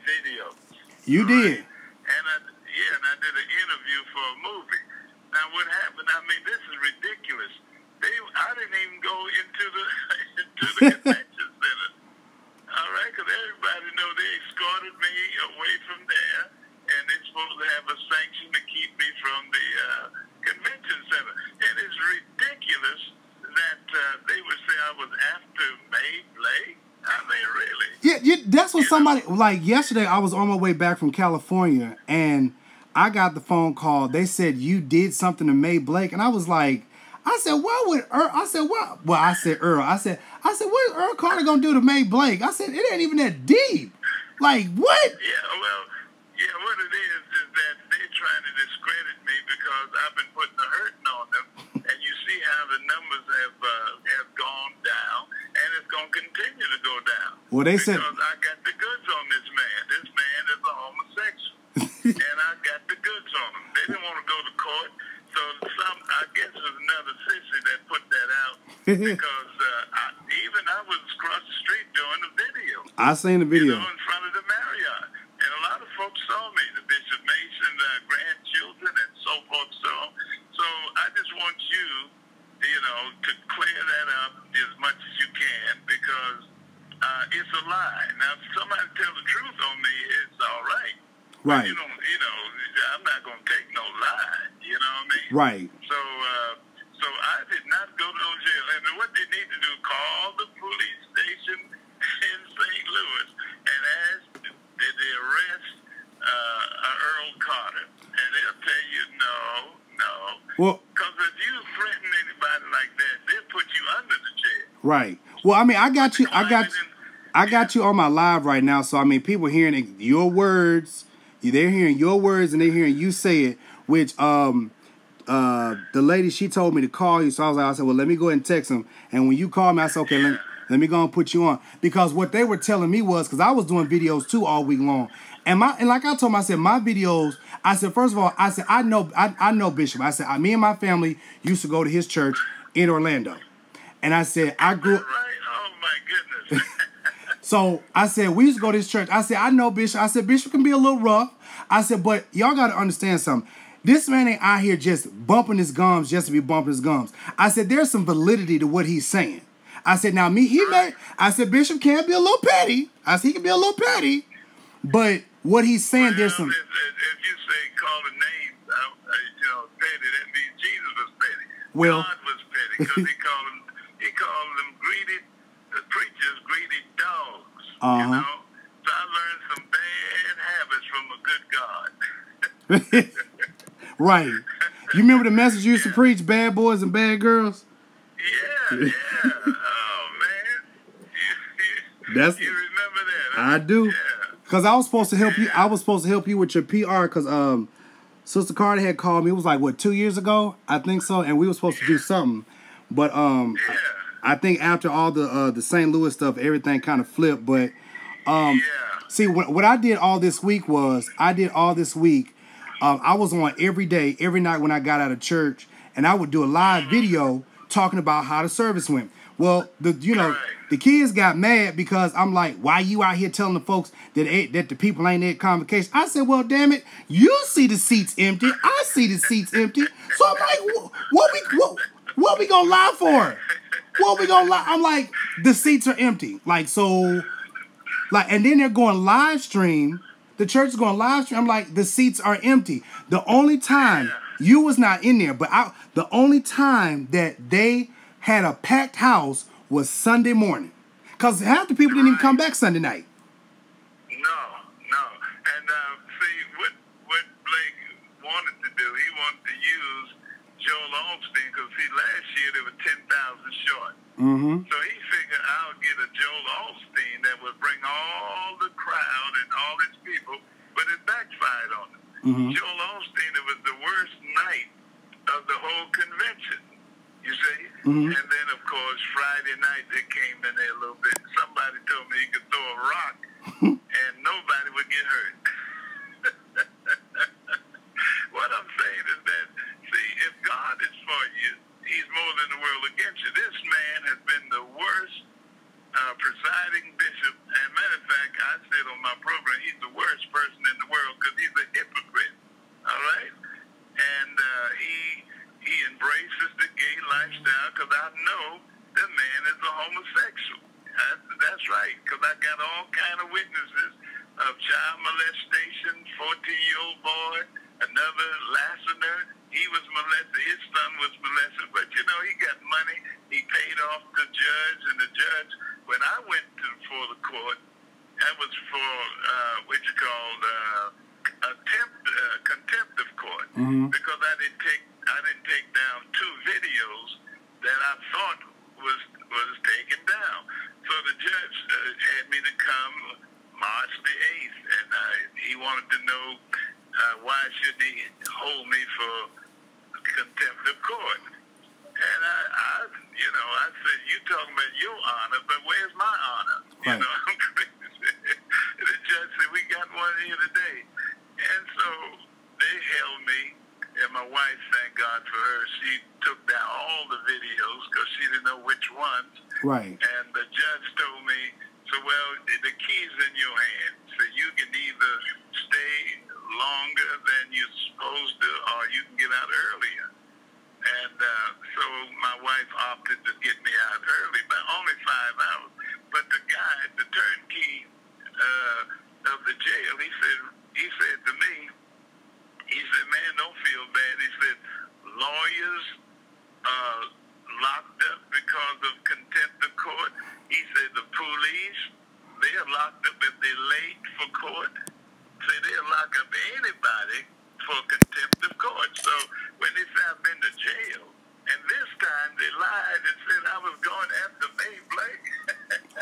videos. You did? And I did an interview for a movie. Now, what happened, I mean, this is ridiculous. I didn't even go into the convention center. All right, because everybody know they escorted me away from there, and they're supposed to have a sanction to keep me from the convention center. And it's ridiculous that they would say I was after May Blake. I mean, really? Yeah, that's what somebody, like yesterday I was on my way back from California, and I got the phone call. They said you did something to May Blake, and I was like, I said, what would Earl? I said, what? Well, I said Earl. I said, what is Earl Carter gonna do to May Blake? I said, it ain't even that deep. Like, what? Yeah, what it is that they're trying to discredit me because I've been putting the hurting on them, and you see how the numbers have gone down, and it's gonna continue to go down. Well, they said because I got the goods on this man. This man is a homosexual, and I got the goods on him. They didn't want to go to court. So I guess it was another sissy that put that out because I was across the street doing the video. I seen the video. You know, in front of the Marriott. And a lot of folks saw me, the Bishop Mason, grandchildren, and so forth. So I just want you, to clear that up as much as you can because it's a lie. Now, if somebody tell the truth on me, it's all right. Right. But I'm not going to take no lie. You know what I mean? Right. So I did not go to no jail. And what they need to do, call the police station in St. Louis and ask did they arrest Earl Carter. And they'll tell you no. Well, because if you threaten anybody like that, they'll put you under the jail. Right. Well, I mean, I got you on my live right now. So, I mean, people hearing your words. They're hearing your words and they're hearing you say it, which the lady, she told me to call you. So I said, well, let me go ahead and text him. And when you called me, I said, okay, Let me go and put you on. Because what they were telling me was, because I was doing videos too all week long. And like I told him, I said, my videos, I said, first of all, I said, I know Bishop. I said, me and my family used to go to his church in Orlando. And I said, I grew up. Right? Oh, my goodness. So I said, we used to go to this church. I said, I know Bishop. I said, Bishop can be a little rough. I said, but y'all got to understand something. This man ain't out here just bumping his gums just to be bumping his gums. I said, there's some validity to what he's saying. I said, now I said, Bishop can be a little petty. I said, he can be a little petty. But what he's saying, there's some. If you say call a name, petty, that means Jesus was petty. Well, God was petty because he called them greedy, the preachers greedy dogs. You know? So I learned some bad habits from a good God. Right. You remember the message you used to preach, bad boys and bad girls? Yeah. Oh, man. You remember that? Huh? I do. Yeah. Because I was supposed to help you. I was supposed to help you with your PR because Sister Carter had called me. It was like, 2 years ago? I think so. And we were supposed to do something. But I think after all the St. Louis stuff, everything kind of flipped. But see, what I did all this week was, I was on every day, every night when I got out of church, and I would do a live video talking about how the service went. Well, the kids got mad because I'm like, why you out here telling the folks that the people ain't at convocation? I said, well, damn it, you see the seats empty. I see the seats empty. So I'm like, what we gonna lie for? What we gonna lie? I'm like, the seats are empty. And then they're going live stream. The church is going live stream. I'm like, the seats are empty. The only time you was not in there, but the only time that they had a packed house was Sunday morning. Because half the people didn't even come back Sunday night. No. And see, what Blake wanted to do, he wanted to use Joel Osteen, because see, last year there were 10,000 short. So he figured I'll get a Joel Osteen that would bring all the crowd and all his people, but it backfired on him. Joel Osteen, it was the worst night of the whole convention, you see? And then, of course, Friday night they came in there a little bit. Somebody told me you could throw a rock and nobody would get hurt. What I'm saying is that, see, if God is for you, he's more than the world against you. This man has been the worst presiding bishop. And matter of fact, I said on my program, he's the worst person in the world because he's a hypocrite. All right? And he embraces the gay lifestyle because I know the man is a homosexual. That's right, because I got all kind of witnesses of child molestation, 14-year-old boy, another Lassiter. He was molested. His son was molested. But, he got money. He paid off the judge. And the judge, when I went for the court, that was for contempt of court. Because I didn't take down 2 videos that I thought was taken down. So the judge had me to come March the 8th. And he wanted to know why shouldn't he hold me for contempt of court? And I said, you talking about your honor, but where's my honor? Right. I'm crazy. The judge said, we got one here today. And so they held me, and my wife, thank God for her, she took down all the videos because she didn't know which ones. Right. And the judge told me, well, the key's in your hand. So you can either stay longer than you're supposed to, or you can get out earlier. And so my wife opted to get me out early, but only 5 hours. But the guy, the turnkey of the jail, he said to me, man, don't feel bad. He said, lawyers locked up because of contempt of court. He said the police, they are locked up if they're late for court. Say they'll lock up anybody for contempt of court. So when they say I've been to jail, and this time they lied and said I was going after May Blake.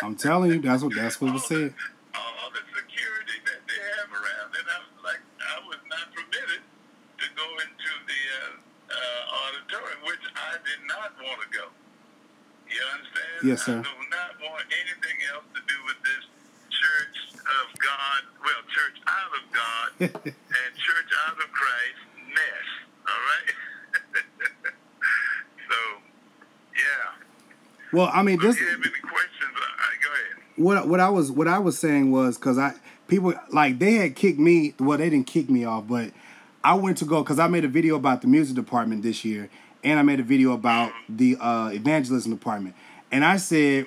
I'm telling you, that's what was said. All the security that they have around, and I was not permitted to go into the auditorium, which I did not want to go. You understand? Yes, sir. I do not want. and Church Out of Christ, Ness. All right? So, yeah. Well, I mean, if you have any questions, go ahead. What I was saying was, because people, like, they had kicked me. Well, they didn't kick me off, but I went to go because I made a video about the music department this year, and I made a video about the evangelism department. And I said,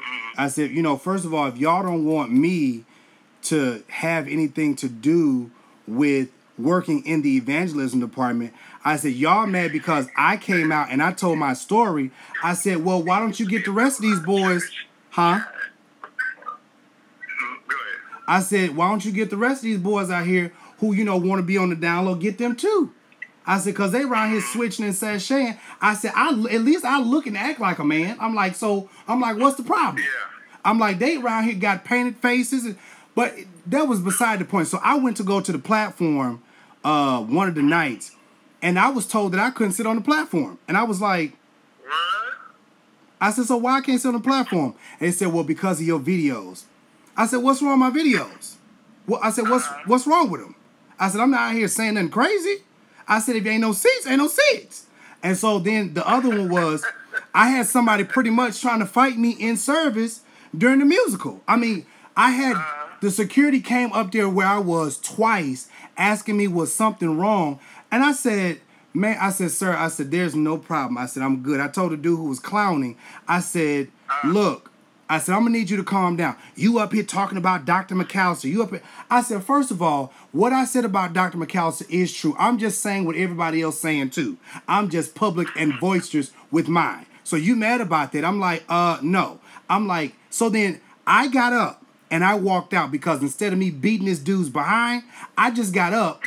you know, first of all, if y'all don't want me to have anything to do with working in the evangelism department, I said, y'all mad because I came out and I told my story. I said, well, why don't you get the rest of these boys, huh? I said, why don't you get the rest of these boys out here who, you know, want to be on the down low, get them too. I said, because they around here switching and sashaying. I said, at least I look and act like a man. I'm like, what's the problem? Yeah. I'm like, they around here got painted faces. But that was beside the point. So I went to go to the platform one of the nights, and I was told that I couldn't sit on the platform. And I was like, what? I said, so why I can't sit on the platform? And they said, well, because of your videos. I said, what's wrong with my videos? Well, I said, what's wrong with them? I said, I'm not out here saying nothing crazy. I said, if ain't no seats, ain't no seats. And so then the other one was, I had somebody pretty much trying to fight me in service during the musical. I mean, I had the security came up there where I was twice asking me was something wrong. And I said, man, I said, sir, I said, there's no problem. I said, I'm good. I told the dude who was clowning, I said, look, I said, I'm going to need you to calm down. You up here talking about Dr. McAllister. You up here. I said, first of all, what I said about Dr. McAllister is true. I'm just saying what everybody else saying too. I'm just public and boisterous with mine. So you mad about that? I'm like, no. I'm like, so then I got up and I walked out because instead of me beating this dude's behind, I just got up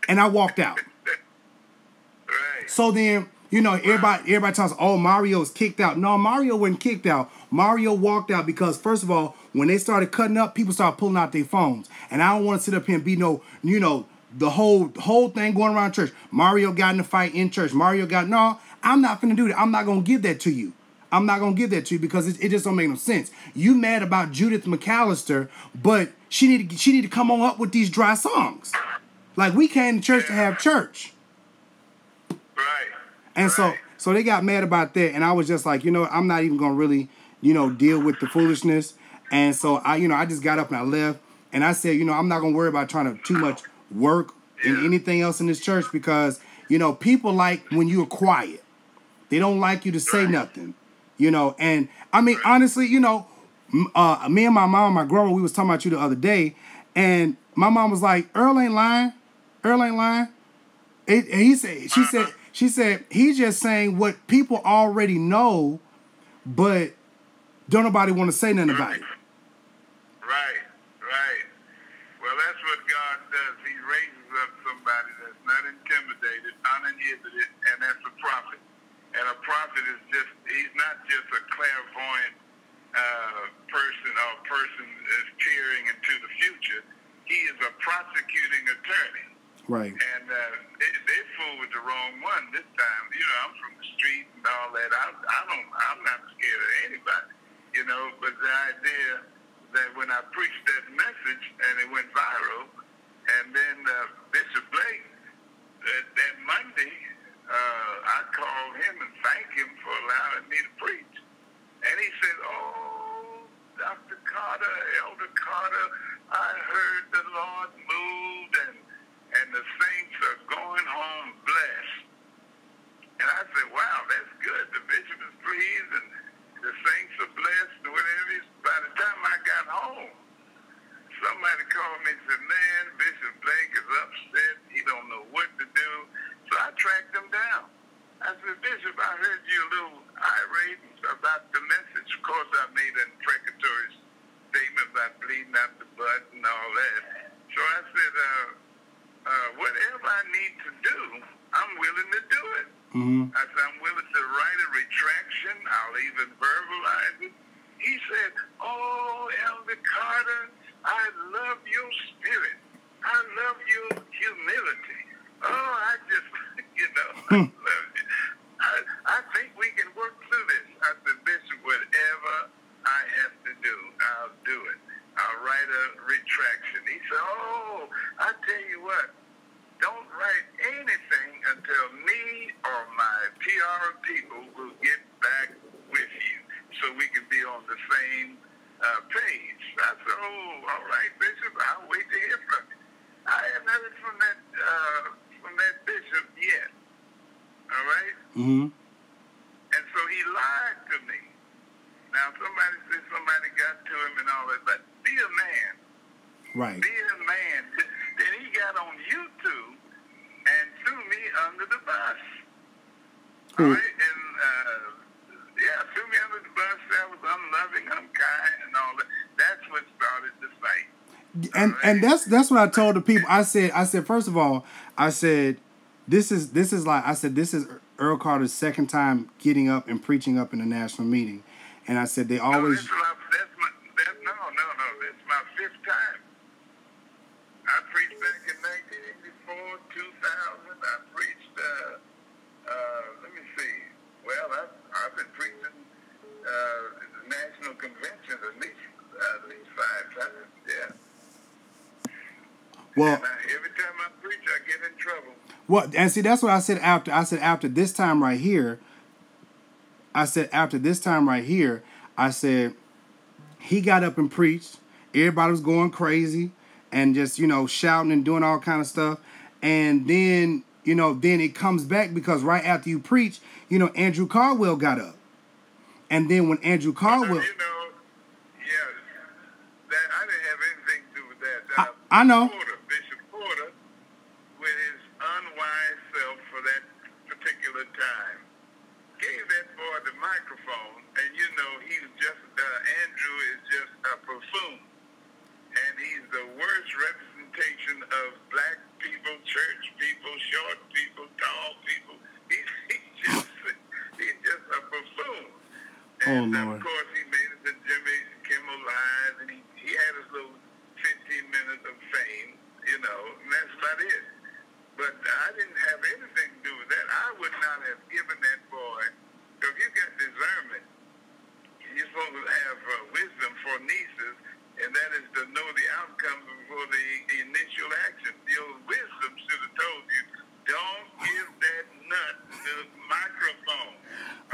and I walked out. Right. So then, you know, everybody tells, oh, Mario's kicked out. No, Mario wasn't kicked out. Mario walked out because, first of all, when they started cutting up, people started pulling out their phones. And I don't want to sit up here and be the whole thing going around church. Mario got in a fight in church. No, I'm not finna do that. I'm not going to give that to you. I'm not going to give that to you because it just don't make no sense. You mad about Judith McAllister, but she need to come on up with these dry songs. Like, we came to church to have church. Right. And so they got mad about that, and I was just like, I'm not even gonna really, deal with the foolishness. And so I just got up and I left, and I said, I'm not gonna worry about trying to too much work in anything else in this church because people like when you're quiet. They don't like you to say nothing, And I mean, honestly, me and my mom, my grandma, we was talking about you the other day, and my mom was like, Earl ain't lying. Earl ain't lying. She said, he's just saying what people already know, but don't nobody want to say nothing about it. Right. Well, that's what God does. He raises up somebody that's not intimidated, uninhibited, and that's a prophet. And a prophet he's not just a clairvoyant person is peering into the future. He is a prosecuting attorney. Right. And they fooled with the wrong one this time. I'm from the street and all that. I'm not scared of anybody, but the idea that when I preached that message and it went viral, and then Bishop Blake, that Monday, I called him and thanked him for allowing me to preach. And he said, oh, Dr. Carter, Elder Carter, I heard the Lord moved and the saints are going home blessed. And I said, wow, that's good. The bishop is pleased and the saints are blessed and whatever. By the time I got home, somebody called me and said, man, Bishop Blake is upset. He don't know what to do. So I tracked him down. I said, Bishop, I heard you a little irate about the message. Of course, I made an imprecatory statement about bleeding out the butt and all that. So I said, whatever I need to do, I'm willing to do it. Mm-hmm. I said, I'm willing to write a retraction. I'll even verbalize it. He said, oh, Elder Carter, I love your spirit. I love your humility. Oh, I just, I love you. I think we can work through this. I said, Bishop, whatever I have to do, I'll do it. I'll write a retraction. He said, oh, I tell you what, majority of people will get back with you so we can be on the same page. I said, oh, all right, Bishop, I'll wait to hear from you. I haven't heard from that bishop yet. All right? Mm-hmm. And so he lied to me. Now, somebody said somebody got to him and all that, but be a man. Right. Be a man. Then he got on YouTube and threw me under the bus. All right? And, threw me under the bus. That was unloving, unkind, and all that. That's what started the fight. And that's what I told the people. I said first of all, I said this is Earl Carter's second time getting up and preaching up in a national meeting, and I said they always. That's my fifth time. I preached back in 1984, 2000. I preached. Let me see. Well, I've been preaching national conventions at least 5 times. Yeah. Well, and every time I preach, I get in trouble. Well, and see, that's what I said after. I said after this time right here. I said he got up and preached. Everybody was going crazy and just, shouting and doing all kind of stuff. And then, then it comes back because right after you preach, Andrew Caldwell got up. And then when Andrew Caldwell... I didn't have anything to do with that. I know. Bishop Porter, with his unwise self for that particular time, gave that boy the microphone, and he's just, Andrew is just a buffoon. And he's the worst representation of black people, church people, short people, tall people. He's just a buffoon. And Lord. Of course, he made it to Jimmy Kimmel Live, and he had his little 15 minutes of fame, and that's about it. But I didn't have anything to do with that. I would not have given that boy, because you got discernment. You're supposed to have wisdom for nieces, and that is to know the outcome before the initial action. Your wisdom should have told you, don't give that nut the microphone.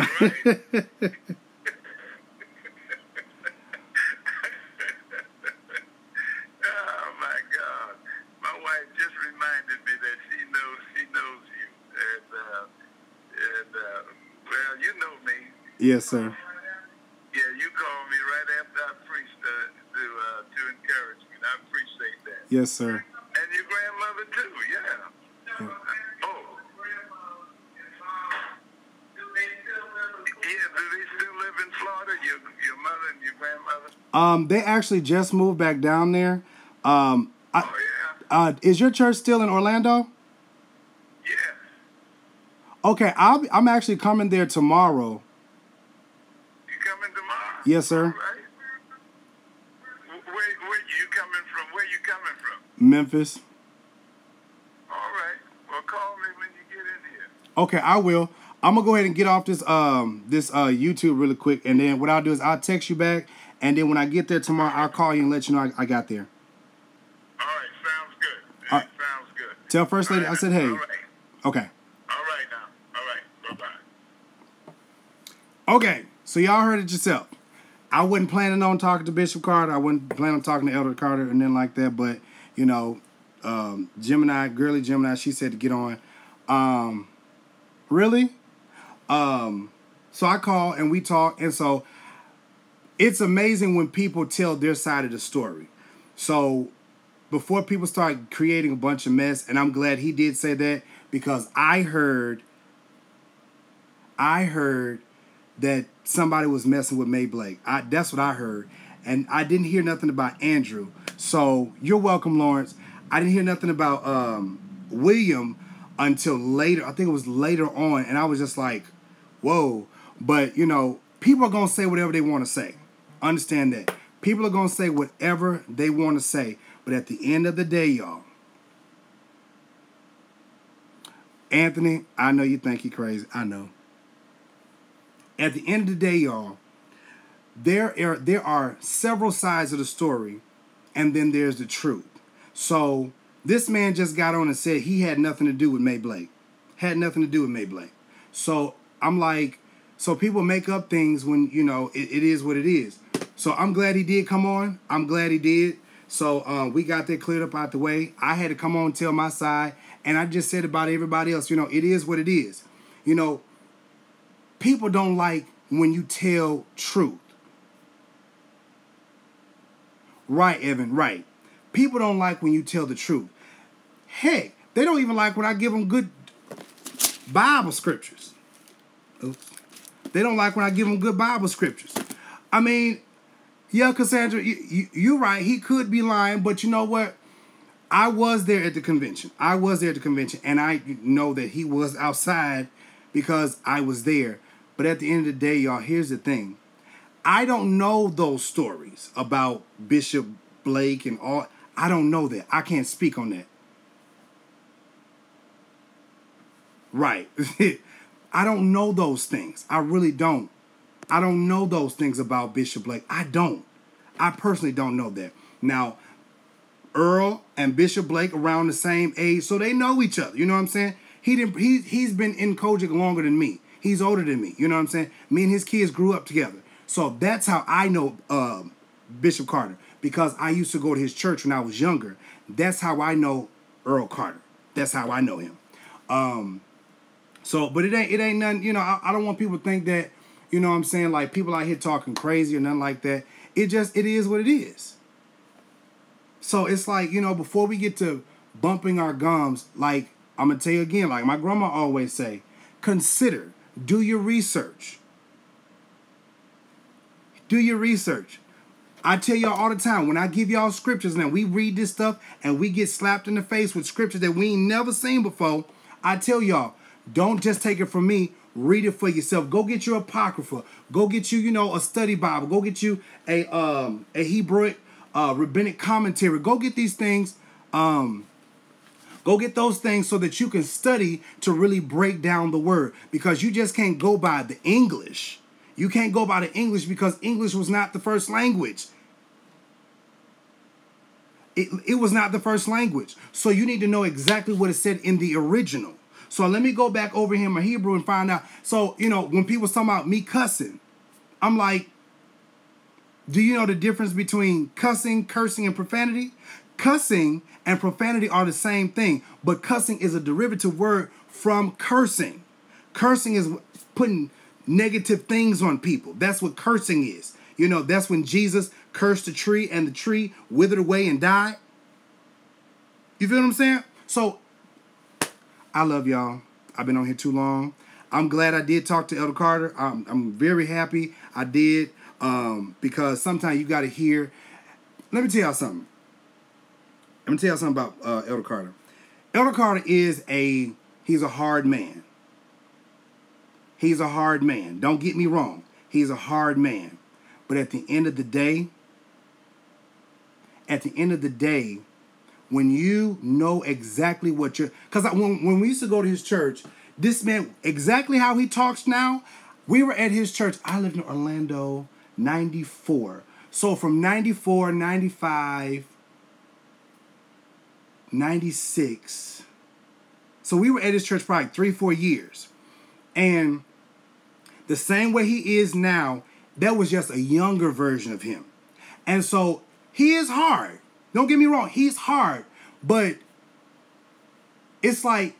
All right? Yes, sir. Yeah, you called me right after I preached to encourage me. I appreciate that. Yes, sir. And your grandmother too, yeah. Oh. Yeah, do they still live in Florida? Your mother and your grandmother? They actually just moved back down there. Yeah. Is your church still in Orlando? Yeah. Okay, I'm actually coming there tomorrow. Yes, sir. All right. Where you coming from? Where you coming from? Memphis. All right. Well, call me when you get in here. Okay, I will. I'm gonna go ahead and get off this YouTube really quick, and then what I'll do is I'll text you back, and then when I get there tomorrow, I'll call you and let you know I got there. All right. Sounds good. All right. Sounds good. Tell First Lady I said hey. All right. Okay. All right now. All right. Bye-bye. Okay. So y'all heard it yourself. I wasn't planning on talking to Bishop Carter. I wasn't planning on talking to Elder Carter and then like that. But, girly Gemini, she said to get on. Really? So I call and we talk. And so it's amazing when people tell their side of the story. So before people start creating a bunch of mess, and I'm glad he did say that because I heard that somebody was messing with May Blake. That's what I heard. And I didn't hear nothing about Andrew. So you're welcome, Lawrence. I didn't hear nothing about William until later. I think it was later on. And I was just like, whoa. But, people are going to say whatever they want to say. Understand that. People are going to say whatever they want to say. But at the end of the day, y'all, Anthony, I know you think you're crazy. I know. At the end of the day, y'all, there are several sides of the story, and then there's the truth. So this man just got on and said he had nothing to do with May Blake. Had nothing to do with May Blake. So I'm like, so people make up things when, you know, it is what it is. So I'm glad he did come on. I'm glad he did. So we got that cleared up out the way. I had to come on and tell my side. And I just said about everybody else, you know, it is what it is. You know, people don't like when you tell truth. Right, Evan, right. People don't like when you tell the truth. Heck, they don't even like when I give them good Bible scriptures. Oops. They don't like when I give them good Bible scriptures. I mean, yeah, Cassandra, you're right. He could be lying, but you know what? I was there at the convention. And I know that he was outside because I was there. But at the end of the day, y'all, here's the thing. I don't know those stories about Bishop Blake and all. I don't know that. I can't speak on that. Right. I don't know those things. I really don't. I don't know those things about Bishop Blake. I don't. I personally don't know that. Now, Earl and Bishop Blake around the same age, so they know each other. You know what I'm saying? He's been in COGIC longer than me. He's older than me. You know what I'm saying? Me and his kids grew up together. So that's how I know Bishop Carter, because I used to go to his church when I was younger. That's how I know Earl Carter. That's how I know him. But it ain't nothing, you know, I don't want people to think that, you know what I'm saying, like people out here talking crazy or nothing like that. It is what it is. So it's like, you know, before we get to bumping our gums, like I'm going to tell you again, like my grandma always say, consider, do your research. Do your research. I tell y'all all the time, when I give y'all scriptures and we read this stuff and we get slapped in the face with scriptures that we ain't never seen before, I tell y'all, don't just take it from me. Read it for yourself. Go get your Apocrypha. Go get you, you know, a study Bible. Go get you a Hebrew rabbinic commentary. Go get these things. Go get those things so that you can study to really break down the word, because you just can't go by the English. You can't go by the English because English was not the first language. It was not the first language. So you need to know exactly what it said in the original. So let me go back over here in my Hebrew and find out. So, you know, when people talking about me cussing, I'm like, do you know the difference between cussing, cursing, and profanity? Cussing and profanity are the same thing, but cussing is a derivative word from cursing. Cursing is putting negative things on people. That's what cursing is. You know, that's when Jesus cursed the tree and the tree withered away and died. You feel what I'm saying? So, I love y'all. I've been on here too long. I'm glad I did talk to Elder Carter. I'm very happy I did, because sometimes you got to hear. Let me tell y'all something. Let me tell y'all something about Elder Carter. Elder Carter he's a hard man. He's a hard man. Don't get me wrong. He's a hard man. But at the end of the day, when you know exactly what you're... Because when we used to go to his church, this man, exactly how he talks now, we were at his church. I lived in Orlando, 94. So from 94, 95, 96. So we were at his church for like 3-4 years. And the same way he is now, that was just a younger version of him. And so he is hard. Don't get me wrong. He's hard. But it's like,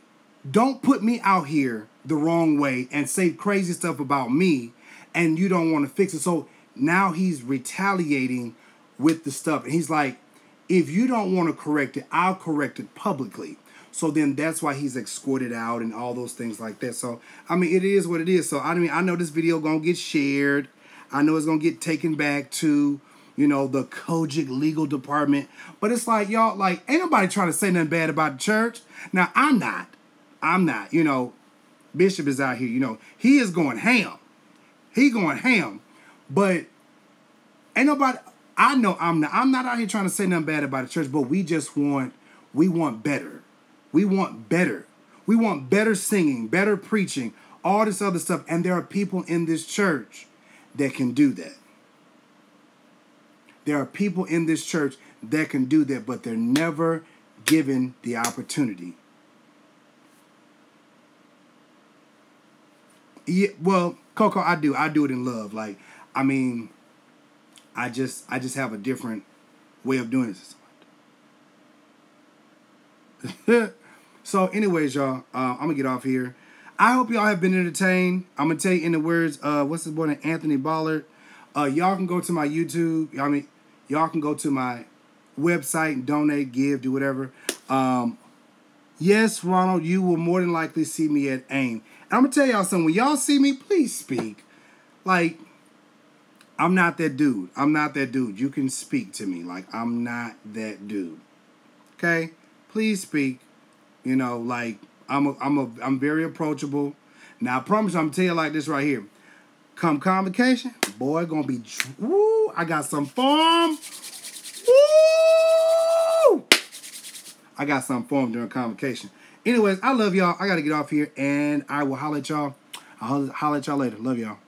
don't put me out here the wrong way and say crazy stuff about me and you don't want to fix it. So now he's retaliating with the stuff. And he's like, if you don't want to correct it, I'll correct it publicly. So then that's why he's escorted out and all those things like that. So, I mean, it is what it is. So, I mean, I know this video going to get shared. I know it's going to get taken back to, you know, the COGIC legal department. But it's like, y'all, like, ain't nobody trying to say nothing bad about the church. Now, I'm not, you know, Bishop is out here, you know, he is going ham. He going ham. But ain't nobody, I know I'm not out here trying to say nothing bad about the church, but we want better. We want better. We want better singing, better preaching, all this other stuff. And there are people in this church that can do that. There are people in this church that can do that, but they're never given the opportunity. Yeah, well, Coco, I do it in love. Like, I mean, I just have a different way of doing this. So, anyways, y'all, I'm gonna get off here. I hope y'all have been entertained. I'm gonna tell you in the words, what's his boy name? Anthony Ballard. Y'all can go to my YouTube. I mean, y'all can go to my website, donate, give, do whatever. Yes, Ronald, you will more than likely see me at AIM. And I'm gonna tell y'all something. When y'all see me, please speak. Like, I'm not that dude. I'm not that dude. You can speak to me. Like, I'm not that dude. Okay? Please speak. You know, like, I'm very approachable. Now, I promise you, I'm gonna tell you like this right here. Come convocation, boy, gonna be, woo, I got some form. Woo! I got some form during convocation. Anyways, I love y'all. I gotta get off here, and I will holler at y'all. I'll holler at y'all later. Love y'all.